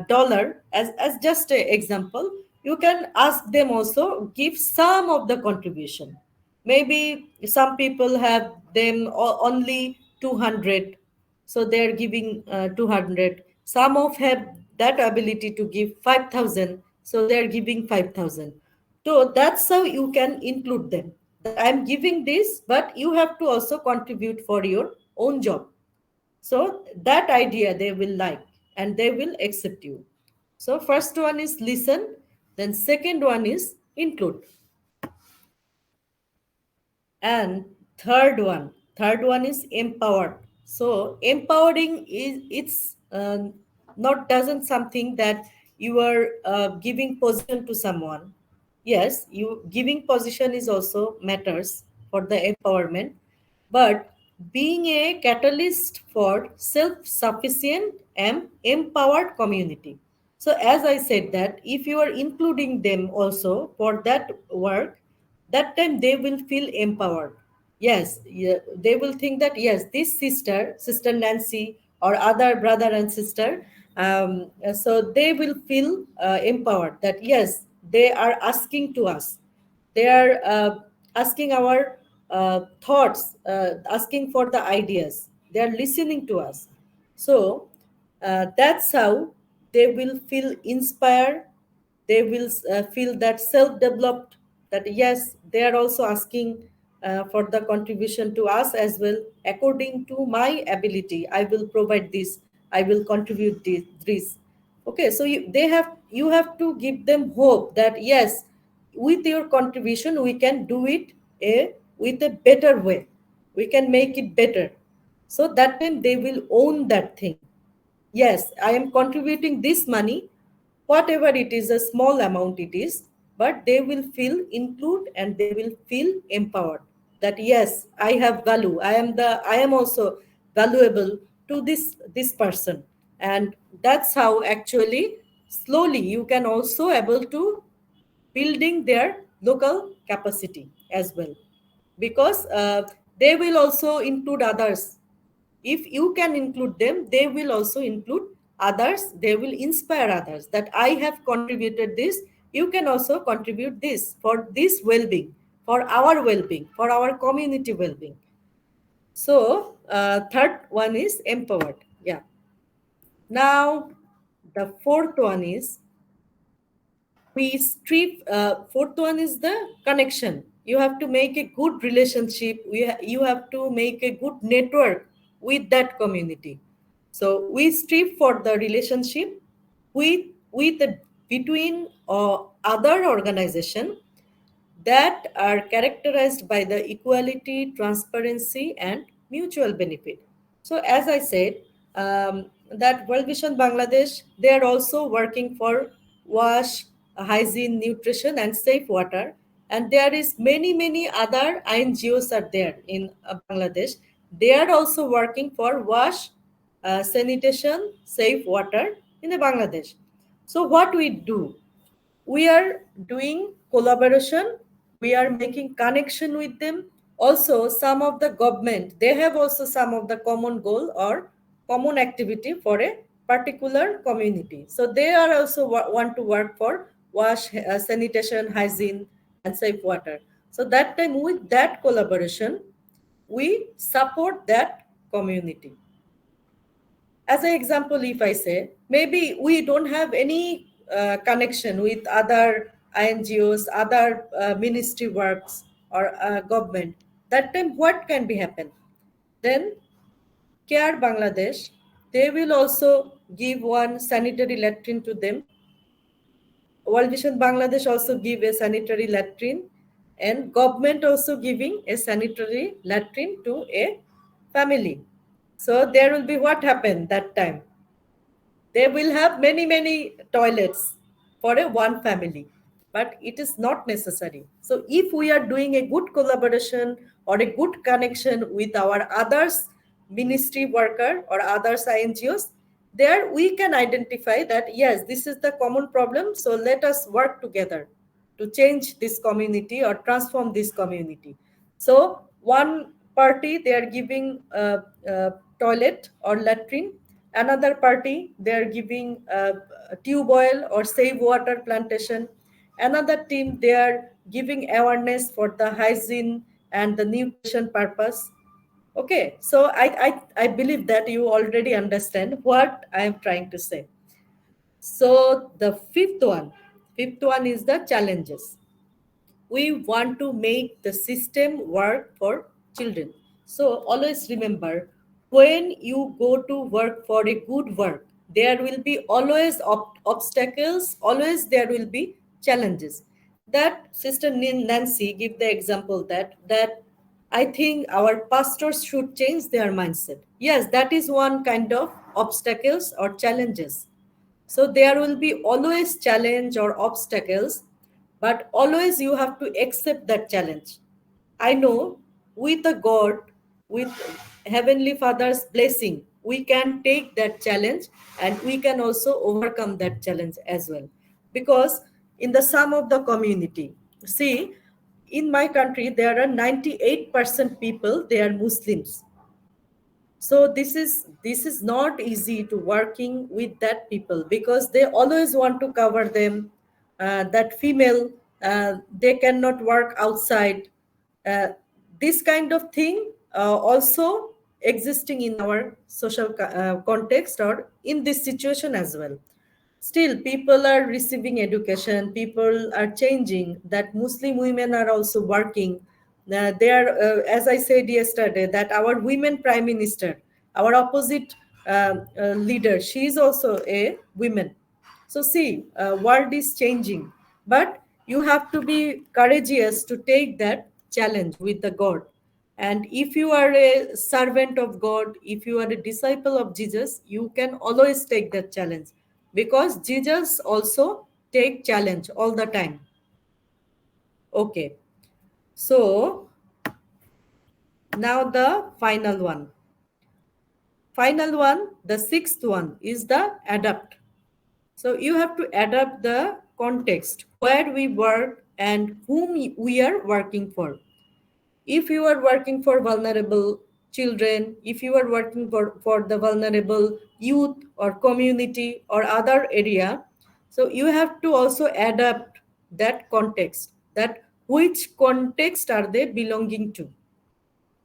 dollar as just an example. You can ask them also give some of the contribution. Maybe some people have them only 200, so they are giving 200. Some of have that ability to give 5,000, so they are giving 5,000. So that's how you can include them, that I'm giving this, but you have to also contribute for your own job. So that idea they will like, and they will accept you. So first one is listen, then second one is include. And third one is empowered. So empowering is, it's not doesn't something that you are giving position to someone. Yes, you giving position is also matters for the empowerment, but being a catalyst for self-sufficient and empowered community. So as I said that if you are including them also for that work, that time they will feel empowered. Yes, yeah, they will think that yes, this sister Nancy or other brother and sister, so they will feel empowered that yes, they are asking to us, they are asking our thoughts, asking for the ideas, they are listening to us. So that's how they will feel inspired, they will feel that self-developed, that yes, they are also asking for the contribution to us as well. According to my ability, I will provide this, I will contribute this. Okay, so you have to give them hope that yes, with your contribution we can do it with a better way, we can make it better. So that time they will own that thing. Yes, I am contributing this money, whatever it is, a small amount it is, but they will feel included and they will feel empowered. That yes, I have value. I am also valuable to this person, and that's how actually slowly you can also able to building their local capacity as well, because they will also include others. If you can include them, they will also include others, they will inspire others that I have contributed this, you can also contribute this for this well-being, for our well-being, for our community well-being. So third one is empowered. Yeah. Now the fourth one is we strip. Fourth one is the connection. You have to make a good relationship, you have to make a good network with that community. So we strive for the relationship with the between other organization that are characterized by the equality, transparency, and mutual benefit. So, as I said, that World Vision Bangladesh, they are also working for wash, hygiene, nutrition, and safe water. And there is many other NGOs are there in Bangladesh. They are also working for wash, sanitation, safe water in the Bangladesh. So, what we do? We are doing collaboration, we are making connection with them. Also some of the government, they have also some of the common goal or common activity for a particular community, so they are also want to work for wash, sanitation, hygiene, and safe water. So that time with that collaboration we support that community. As an example, if I say maybe we don't have any connection with other NGOs, other ministry works or government, that time what can be happen? Then Care Bangladesh, they will also give one sanitary latrine to them. World Vision Bangladesh also give a sanitary latrine, and government also giving a sanitary latrine to a family. So there will be what happened that time, they will have many toilets for a one family, but it is not necessary. So if we are doing a good collaboration or a good connection with our others ministry worker or others NGOs, there we can identify that yes, this is the common problem, so let us work together to change this community or transform this community. So one party they are giving toilet or latrine, another party they are giving tube oil or save water plantation, another team they are giving awareness for the hygiene and the nutrition purpose. Okay, so I believe that you already understand what I am trying to say. So the fifth one is the challenges. We want to make the system work for children. So always remember, when you go to work for a good work, there will be always obstacles, always there will be challenges. That Sister Nancy give the example that I think our pastors should change their mindset. Yes, that is one kind of obstacles or challenges. So there will be always challenge or obstacles, but always you have to accept that challenge. I know with a God, with Heavenly Father's blessing, we can take that challenge and we can also overcome that challenge as well. Because in the sum of the community, see, in my country, there are 98% people, they are Muslims. So this is not easy to working with that people because they always want to cover them, that female, they cannot work outside, uh, this kind of thing also existing in our social context or in this situation as well. Still people are receiving education, people are changing, that Muslim women are also working. They are, as I said yesterday, that our women prime minister, our opposite leader, she is also a woman. So see, world is changing, but you have to be courageous to take that challenge with the God. And if you are a servant of God, if you are a disciple of Jesus, you can always take that challenge because Jesus also take challenge all the time. Okay. So now the final one. Final one, the sixth one is the adapt. So you have to adapt the context where we work and whom we are working for. If you are working for vulnerable children, if you are working for the vulnerable youth or community or other area, so you have to also adapt that context, that which context are they belonging to.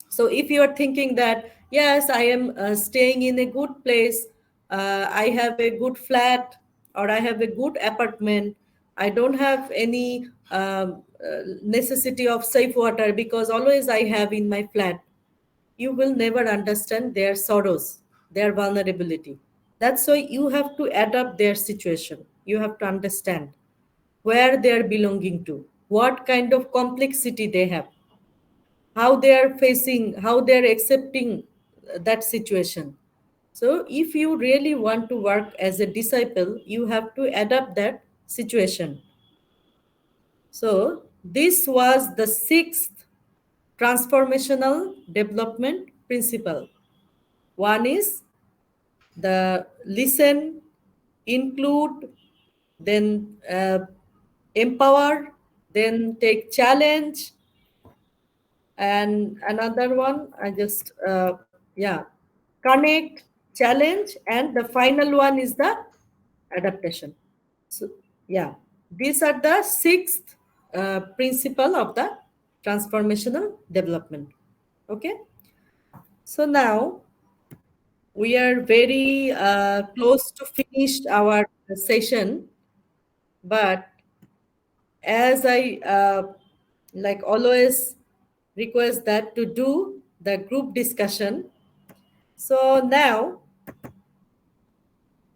So if you are thinking that yes, I am staying in a good place, I have a good flat or I have a good apartment, I don't have any necessity of safe water because always I have in my flat, you will never understand their sorrows, their vulnerability. That's why you have to adapt their situation, you have to understand where they are belonging to, what kind of complexity they have, how they are facing, how they are accepting that situation. So if you really want to work as a disciple, you have to adapt that situation. So this was the sixth transformational development principle. One is the listen, include, then empower, then take challenge, and another one I just yeah, connect, challenge, and the final one is the adaptation. So yeah, these are the sixth principle of the transformational development. Okay, so now we are very close to finish our session, but as I like always request that to do the group discussion. So now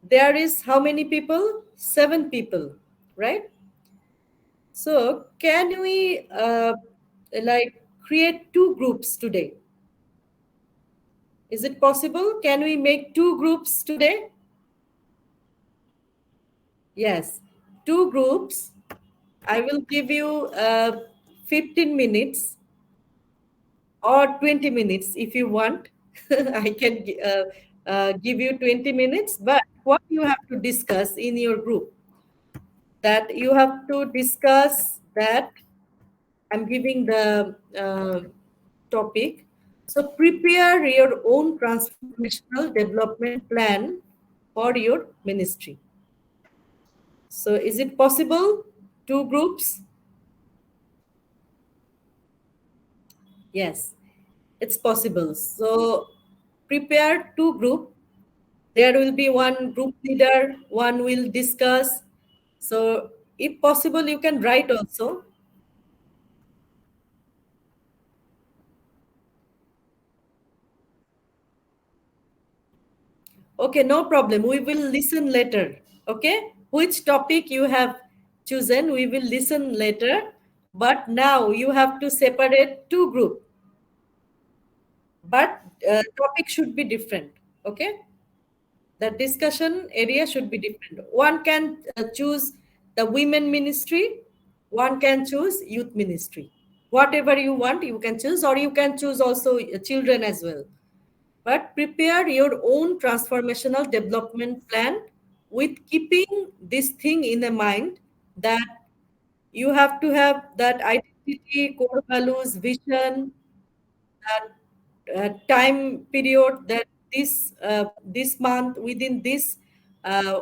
there is how many people? Seven people, right? So can we like create two groups today? Is it possible? Can we make two groups today? Yes, two groups. I will give you 15 minutes or 20 minutes if you want. I can give you 20 minutes, but what you have to discuss in your group, that you have to discuss that I'm giving the topic. So prepare your own transformational development plan for your ministry. So is it possible? Two groups? Yes, it's possible. So prepare two group. There will be one group leader, one will discuss. So if possible, you can write also. Okay, no problem. We will listen later. Okay, which topic you have chosen, we will listen later. But now you have to separate two group. But topic should be different. Okay, the discussion area should be different. One can choose the women ministry. One can choose youth ministry. Whatever you want, you can choose, or you can choose also children as well. But prepare your own transformational development plan with keeping this thing in the mind, that you have to have that identity, core values, vision, that time period, that this month, within this uh,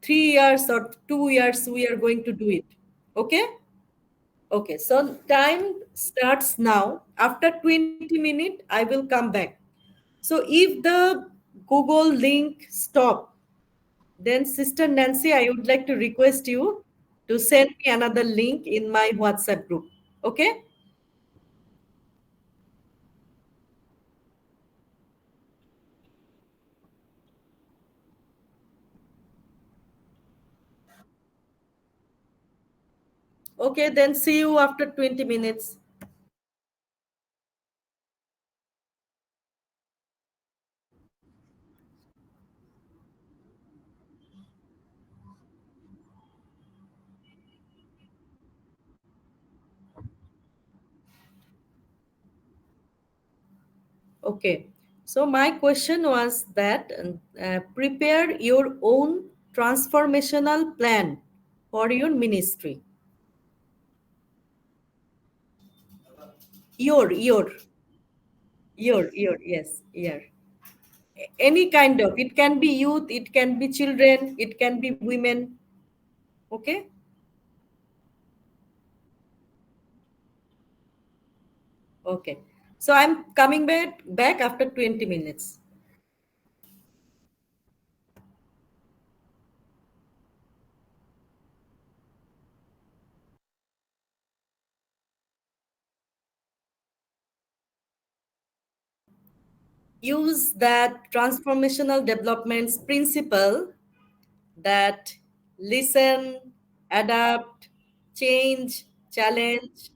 3 years or 2 years, we are going to do it. Okay. Okay, so time starts now. After 20 minutes, I will come back. So if the Google link stop, then Sister Nancy, I would like to request you to send me another link in my WhatsApp group. Okay? Okay, then see you after 20 minutes. Okay. So my question was that prepare your own transformational plan for your ministry. Yes, your. Any kind of, it can be youth, it can be children, it can be women. Okay. Okay, so I'm coming back after 20 minutes. Use that transformational developments principle, that listen, adapt, change, challenge,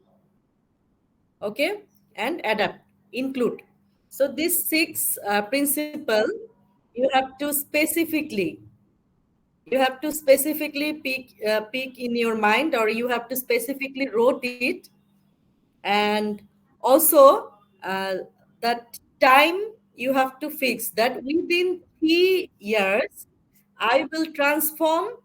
okay, and adapt, include. So these six principle, you have to specifically pick in your mind, or you have to specifically wrote it. And also that time, you have to fix that within 3 years I will transform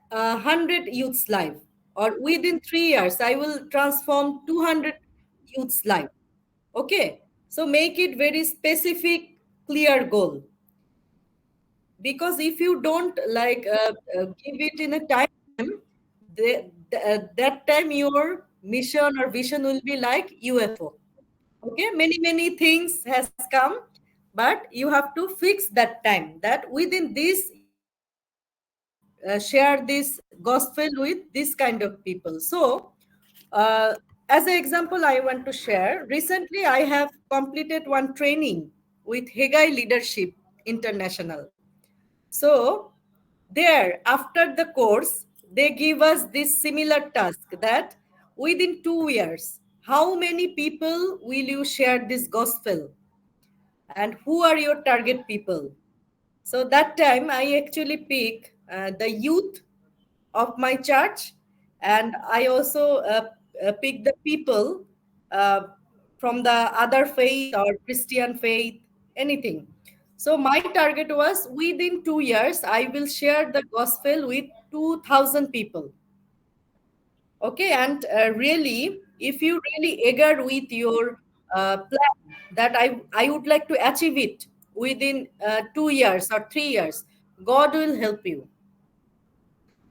100 youths life, or within 3 years I will transform 200 youths life. Okay, so make it very specific, clear goal. Because if you don't like give it in a time, that time your mission or vision will be like UFO. Okay, many things has come, but you have to fix that time, that within this you have to share this gospel with this kind of people. So uh, as an example, I want to share, recently I have completed one training with Hegai Leadership International. So there, after the course, they give us this similar task, that within 2 years, how many people will you share this gospel, and who are your target people? So that time I actually pick the youth of my church, and I also pick the people uh, from the other faith or Christian faith, anything. So my target was within 2 years, I will share the gospel with 2,000 people. Okay, and really, if you really eager with your plan that I would like to achieve it within 2 years or 3 years, God will help you.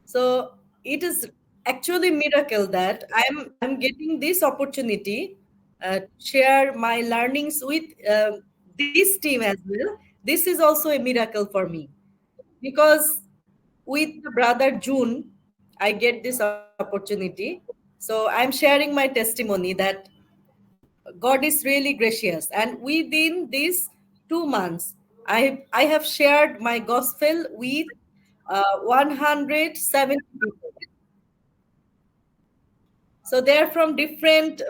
So it is actually miracle that I'm getting this opportunity to share my learnings with this team as well. This is also a miracle for me because with the brother June, I get this opportunity. So I'm sharing my testimony that God is really gracious, and within these 2 months, I have shared my gospel with 170 people. So they're from different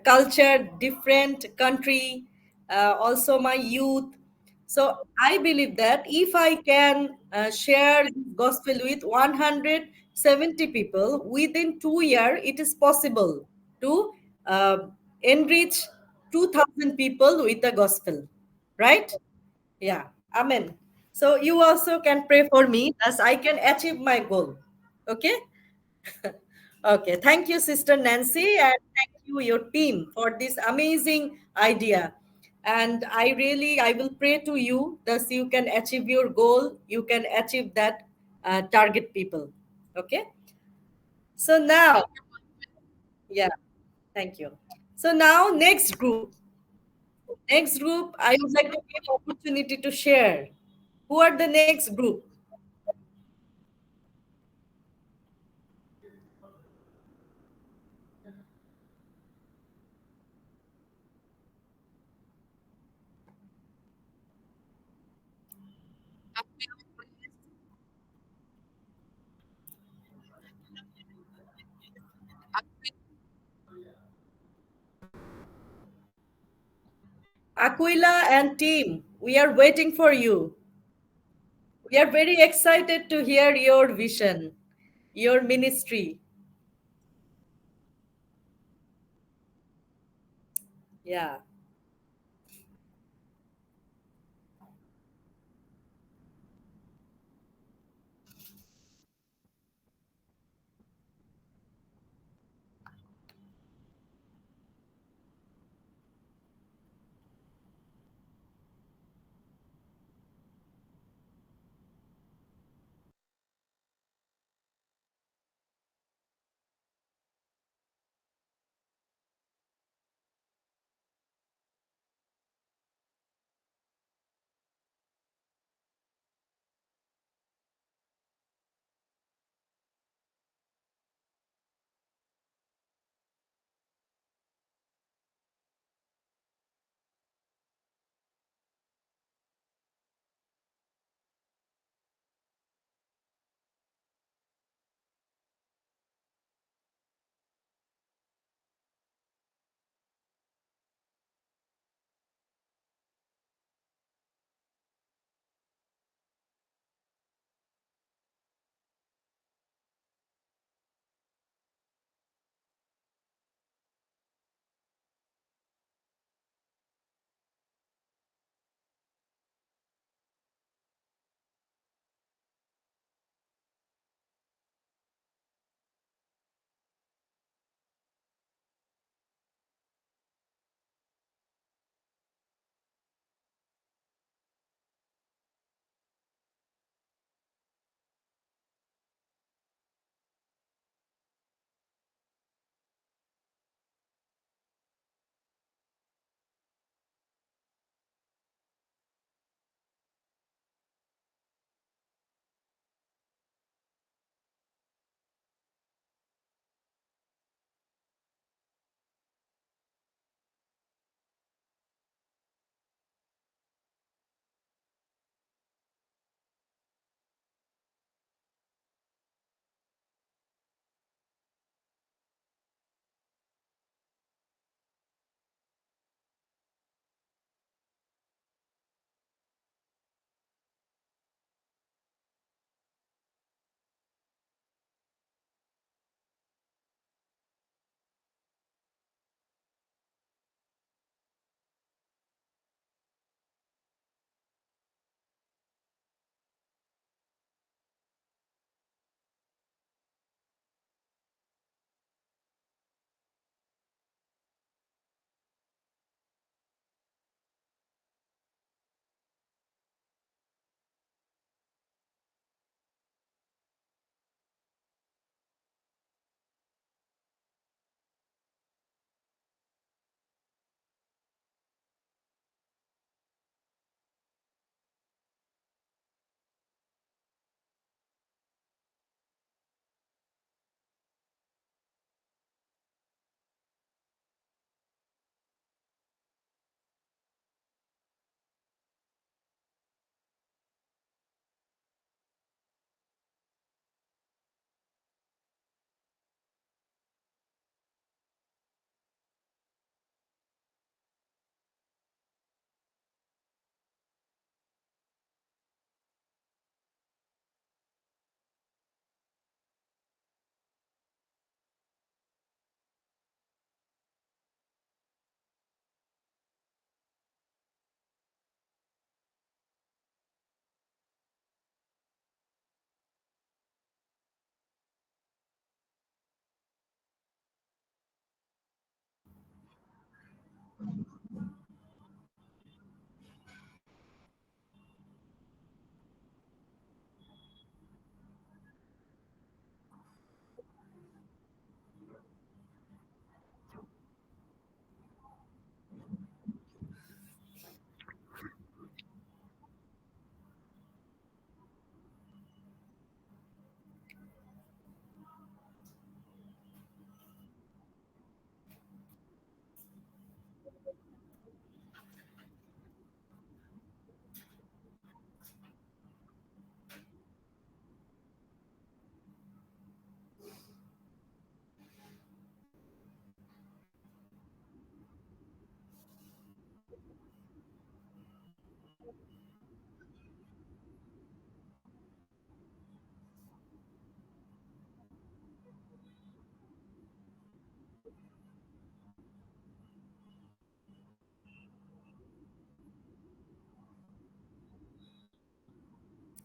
culture, different country, also my youth. So I believe that if I can share this gospel with 170 people within 2 years, it is possible to uh, enrich 2,000 people with the gospel, right? Yeah, amen. So you also can pray for me as I can achieve my goal. Okay. Okay, thank you, Sister Nancy, and thank you, your team, for this amazing idea. And I will pray to you, thus you can achieve your goal, you can achieve that target people. Okay, so now, yeah, thank you. So now, next group. Next group, I would like to give opportunity to share. Who are the next group? Aquila and team, we are waiting for you. We are very excited to hear your vision, your ministry. Yeah.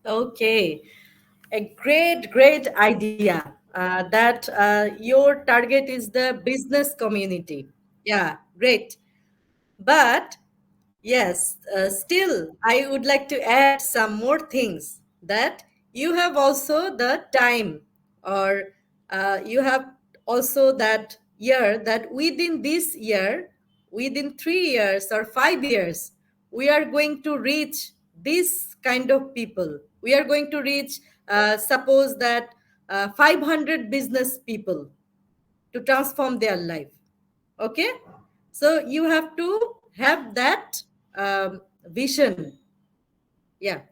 Okay, a great idea that your target is the business community. Yeah, great. But yes, still, I would like to add some more things that you have also the time, or you have also that year, that within this year, within 3 years or 5 years, we are going to reach this kind of people. We are going to reach, suppose that 500 business people to transform their life. Okay, so you have to have that vision. Yeah.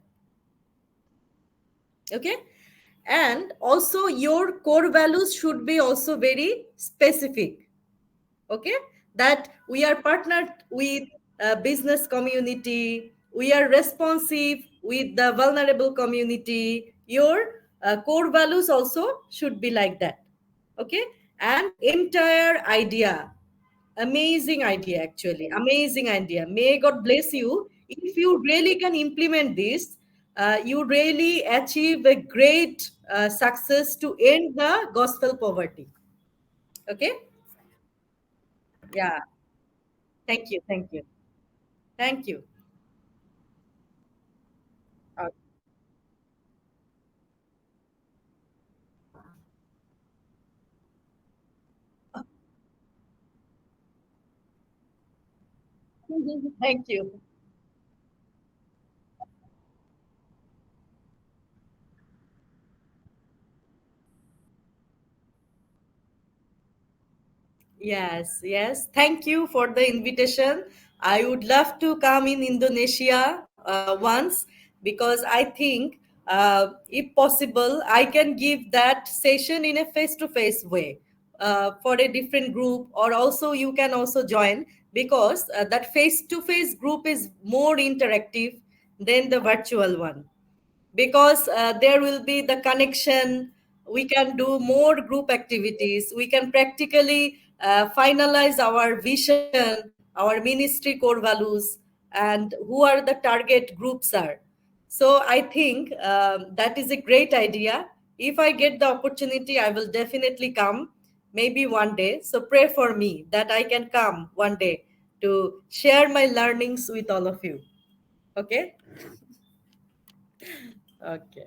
Okay, and also your core values should be also very specific. Okay, that we are partnered with a business community, we are responsive with the vulnerable community. Your core values also should be like that. Okay, and entire idea, amazing idea, actually amazing idea. May God bless you. If you really can implement this, you really achieve a great success to end the gospel poverty. Okay. Yeah. Thank you, thank you. Uh, thank you. Yes, yes. Thank you for the invitation. I would love to come in Indonesia once, because I think, if possible, I can give that session in a face-to-face way for a different group, or also you can also join, because that face-to-face group is more interactive than the virtual one, because there will be the connection. We can do more group activities, we can practically finalize our vision, our ministry core values, and who are the target groups are. So I think that is a great idea. If I get the opportunity, I will definitely come, maybe one day. So pray for me that I can come one day to share my learnings with all of you. Okay. Okay.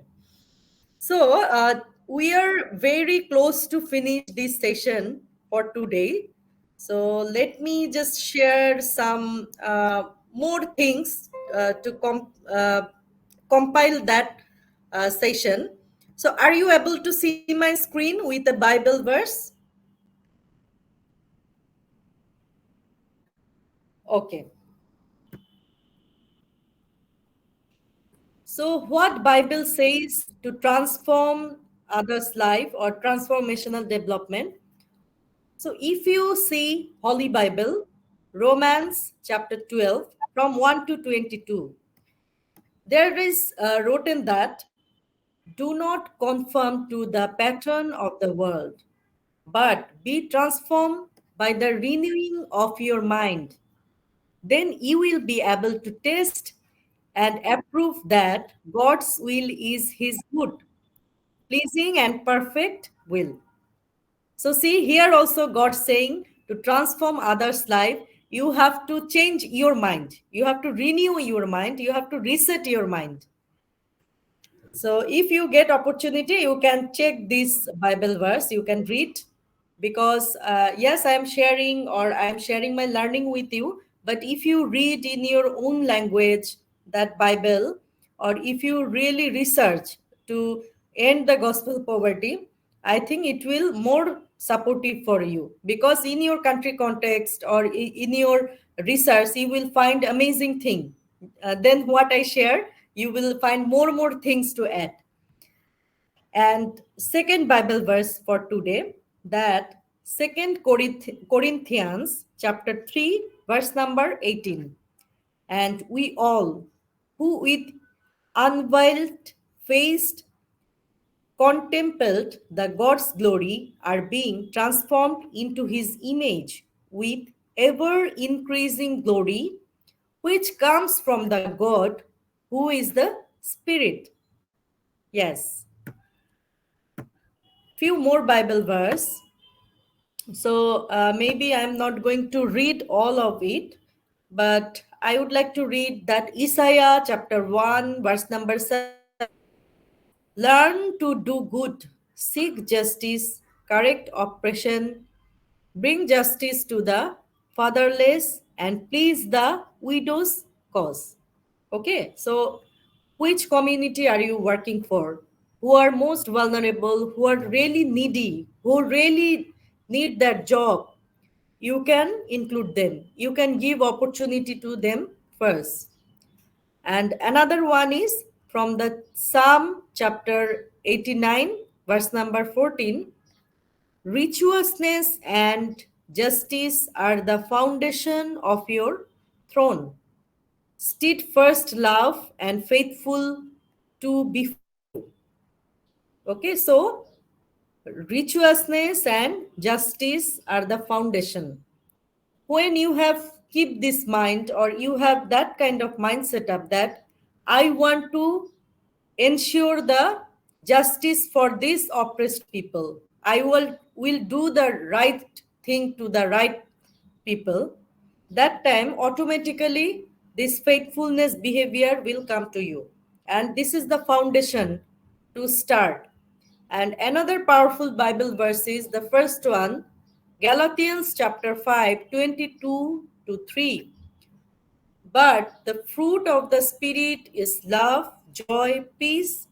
So we are very close to finish this session for today. So let me just share some more things to compile that session. So are you able to see my screen with the Bible verse? Okay. So what Bible says to transform others' life or transformational development? So if you see Holy Bible, Romans chapter 12 from 1 to 22, there is written that, do not conform to the pattern of the world, but be transformed by the renewing of your mind. Then you will be able to test and approve that God's will is his good, pleasing and perfect will. So see here also God saying, to transform others' life, you have to change your mind. You have to renew your mind. You have to reset your mind. So if you get opportunity, you can check this Bible verse. You can read, because yes, I am sharing, or I am sharing my learning with you. But if you read in your own language that Bible, or if you really research to end the gospel poverty, I think it will more supportive for you, because in your country context, or in your research, you will find amazing thing. Then what I share, you will find more things to add. And second Bible verse for today, that second Corinthians chapter 3 verse number 18. And we all who with unveiled face contemplate the God's glory are being transformed into his image with ever increasing glory, which comes from the God who is the Spirit. Yes, few more Bible verse. So maybe I'm not going to read all of it, but I would like to read that Isaiah chapter 1, verse number 7. Learn to do good, seek justice, correct oppression, bring justice to the fatherless, and please the widow's cause. Okay, so which community are you working for? Who are most vulnerable, who are really needy, who really need that job? You can include them. You can give opportunity to them first. And another one is from the Psalm chapter 89, verse number 14. Righteousness and justice are the foundation of your throne. Steadfast love and faithful to before you. Okay, so righteousness and justice are the foundation. When you have keep this mind, or you have that kind of mindset up that I want to ensure the justice for these oppressed people, I will do the right thing to the right people, that time automatically this faithfulness behavior will come to you, and this is the foundation to start. And another powerful Bible verse is the first one, Galatians chapter 5, 22 to 3. But the fruit of the Spirit is love, joy, peace,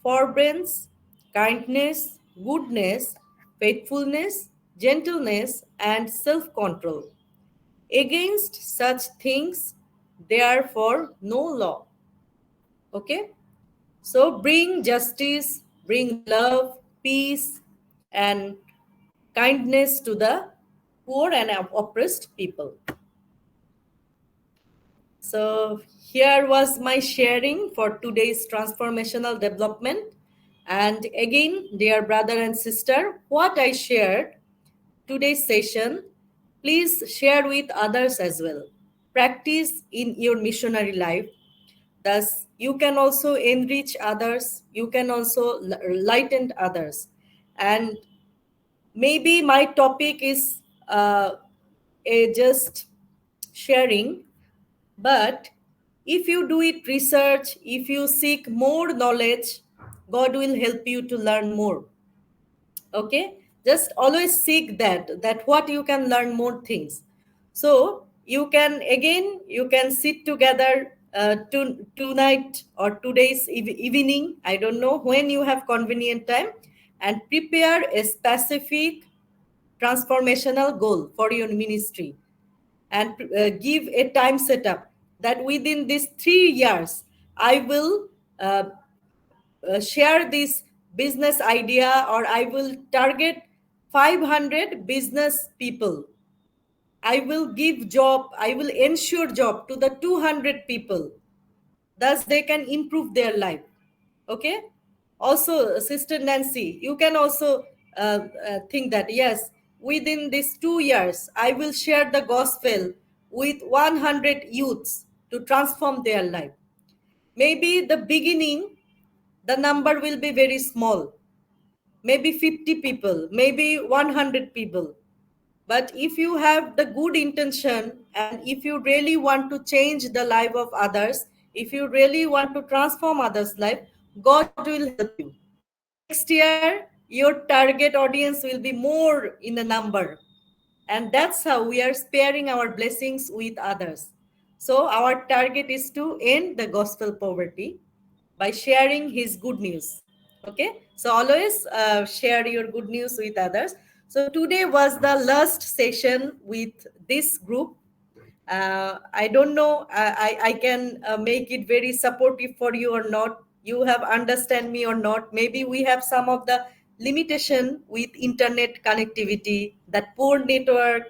forbearance, kindness, goodness, faithfulness, gentleness, and self control. Against such things, therefore, no law. Okay? So bring justice, bring love, peace, and kindness to the poor and oppressed people. So here was my sharing for today's transformational development. And again, dear brother and sister, what I shared today's session, please share with others as well. Practice in your missionary life. Thus, you can also enrich others, you can also lighten others. And maybe my topic is a just sharing, but if you do it research, if you seek more knowledge, God will help you to learn more. Okay, just always seek that what you can learn more things. So you can, again, you can sit together tonight or today's evening, I don't know when you have convenient time, and prepare a specific transformational goal for your ministry, and give a time setup that within these 3 years I will uh, share this business idea, or I will target 500 business people. I will give job, I will ensure job to the 200 people. Thus they can improve their life. Okay. Also, Sister Nancy, you can also think that, yes, within these 2 years, I will share the gospel with 100 youths to transform their life. Maybe the beginning, the number will be very small, maybe 50 people, maybe 100 people. But if you have the good intention, and if you really want to change the life of others, if you really want to transform others' life, God will help you. Next year, your target audience will be more in the number. And that's how we are sparing our blessings with others. So, our target is to end the gospel poverty by sharing his good news. Okay, so always share your good news with others. So, today was the last session with this group. I don't know, I can make it very supportive for you or not. You have understand me or not. Maybe we have some of the limitation with internet connectivity, that poor network,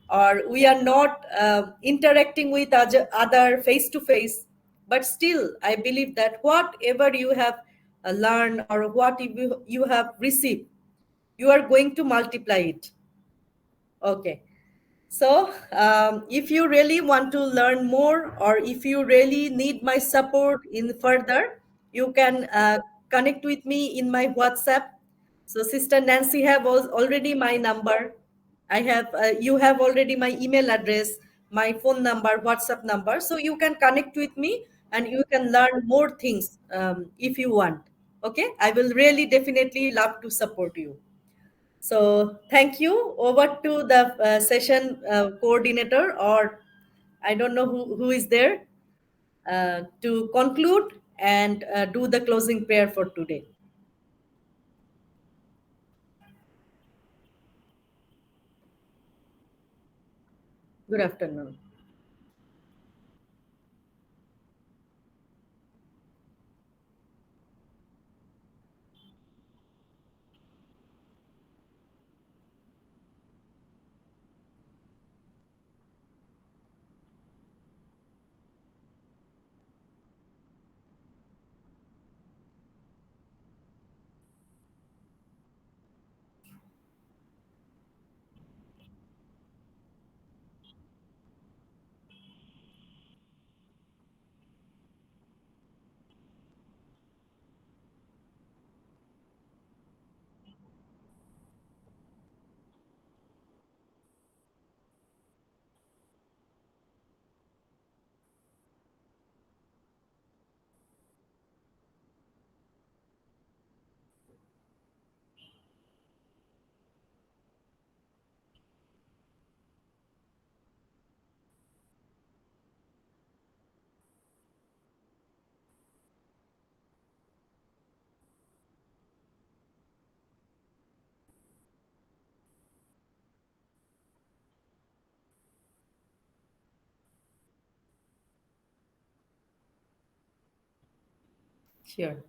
or we are not interacting with other face to face. But still, I believe that whatever you have learned, or what you have received, you are going to multiply it. Okay. So, if you really want to learn more, or if you really need my support in further, you can connect with me in my WhatsApp. So Sister Nancy have already my number. I have you have already my email address, my phone number, WhatsApp number. So you can connect with me and you can learn more things if you want. Okay, I will really definitely love to support you. So thank you. Over to the session coordinator, or I don't know who is there to conclude and do the closing prayer for today. Good afternoon. Sure.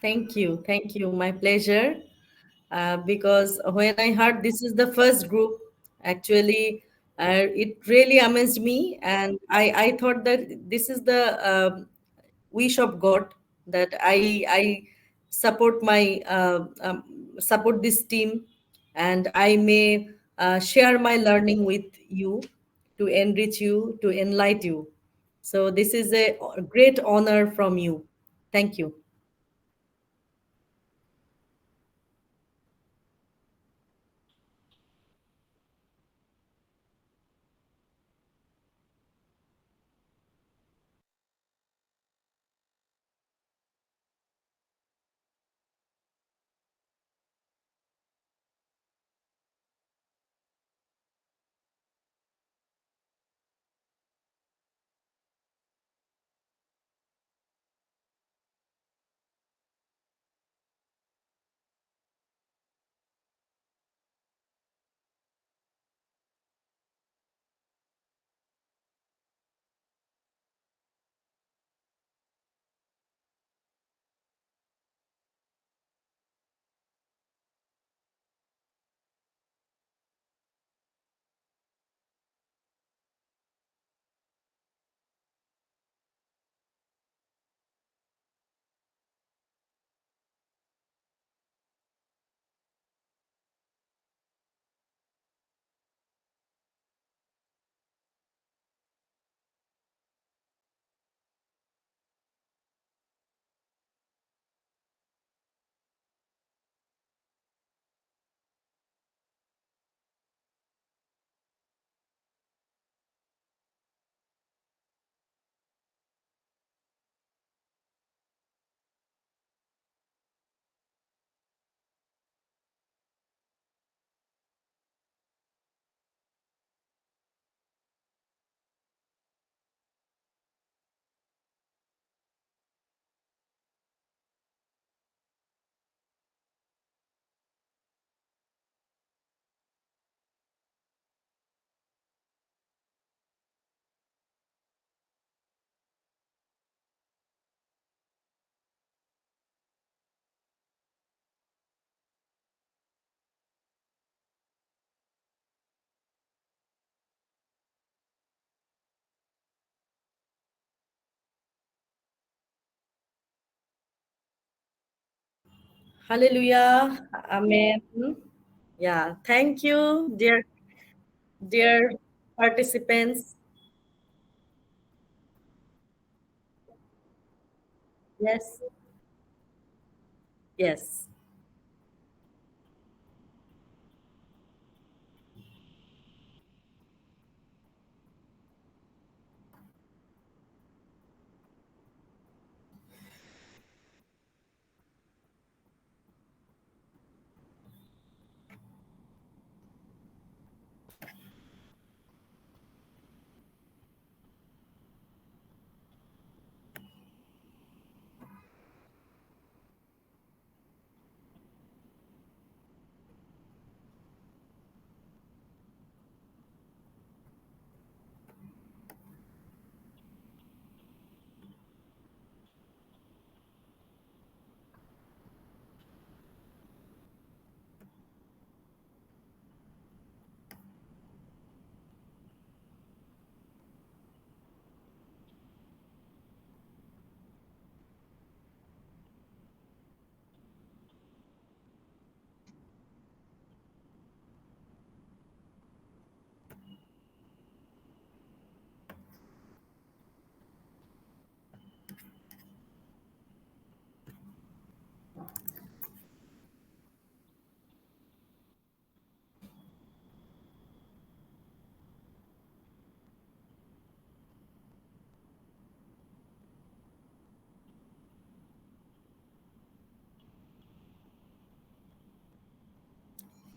Thank you. Thank you. My pleasure. Because when I heard this is the first group, actually, it really amazed me. And I thought that this is the wish of God that I support support this team, and I may share my learning with you to enrich you, to enlighten you. So this is a great honor from you. Thank you. Hallelujah. Amen. Yeah. Thank you, dear participants. Yes. Yes.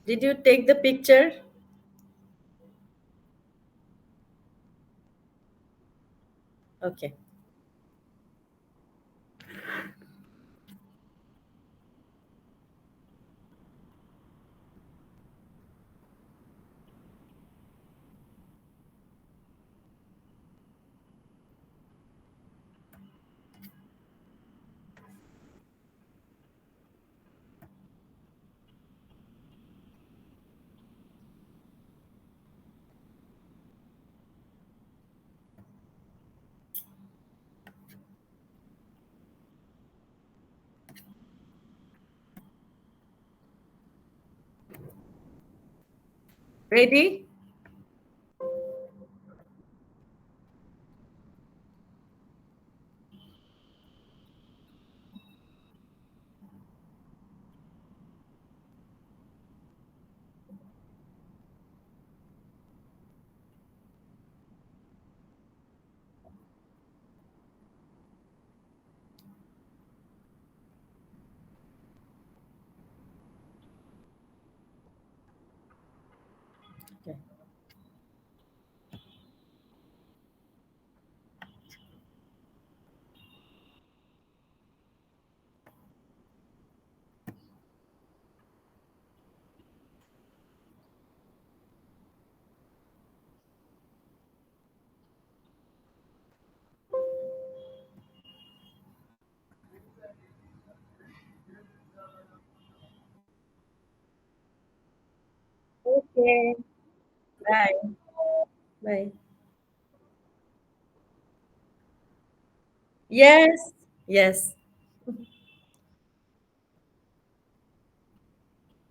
Did you take the picture? Okay. Ready? Okay. Okay. Bye. Bye. Yes. Yes.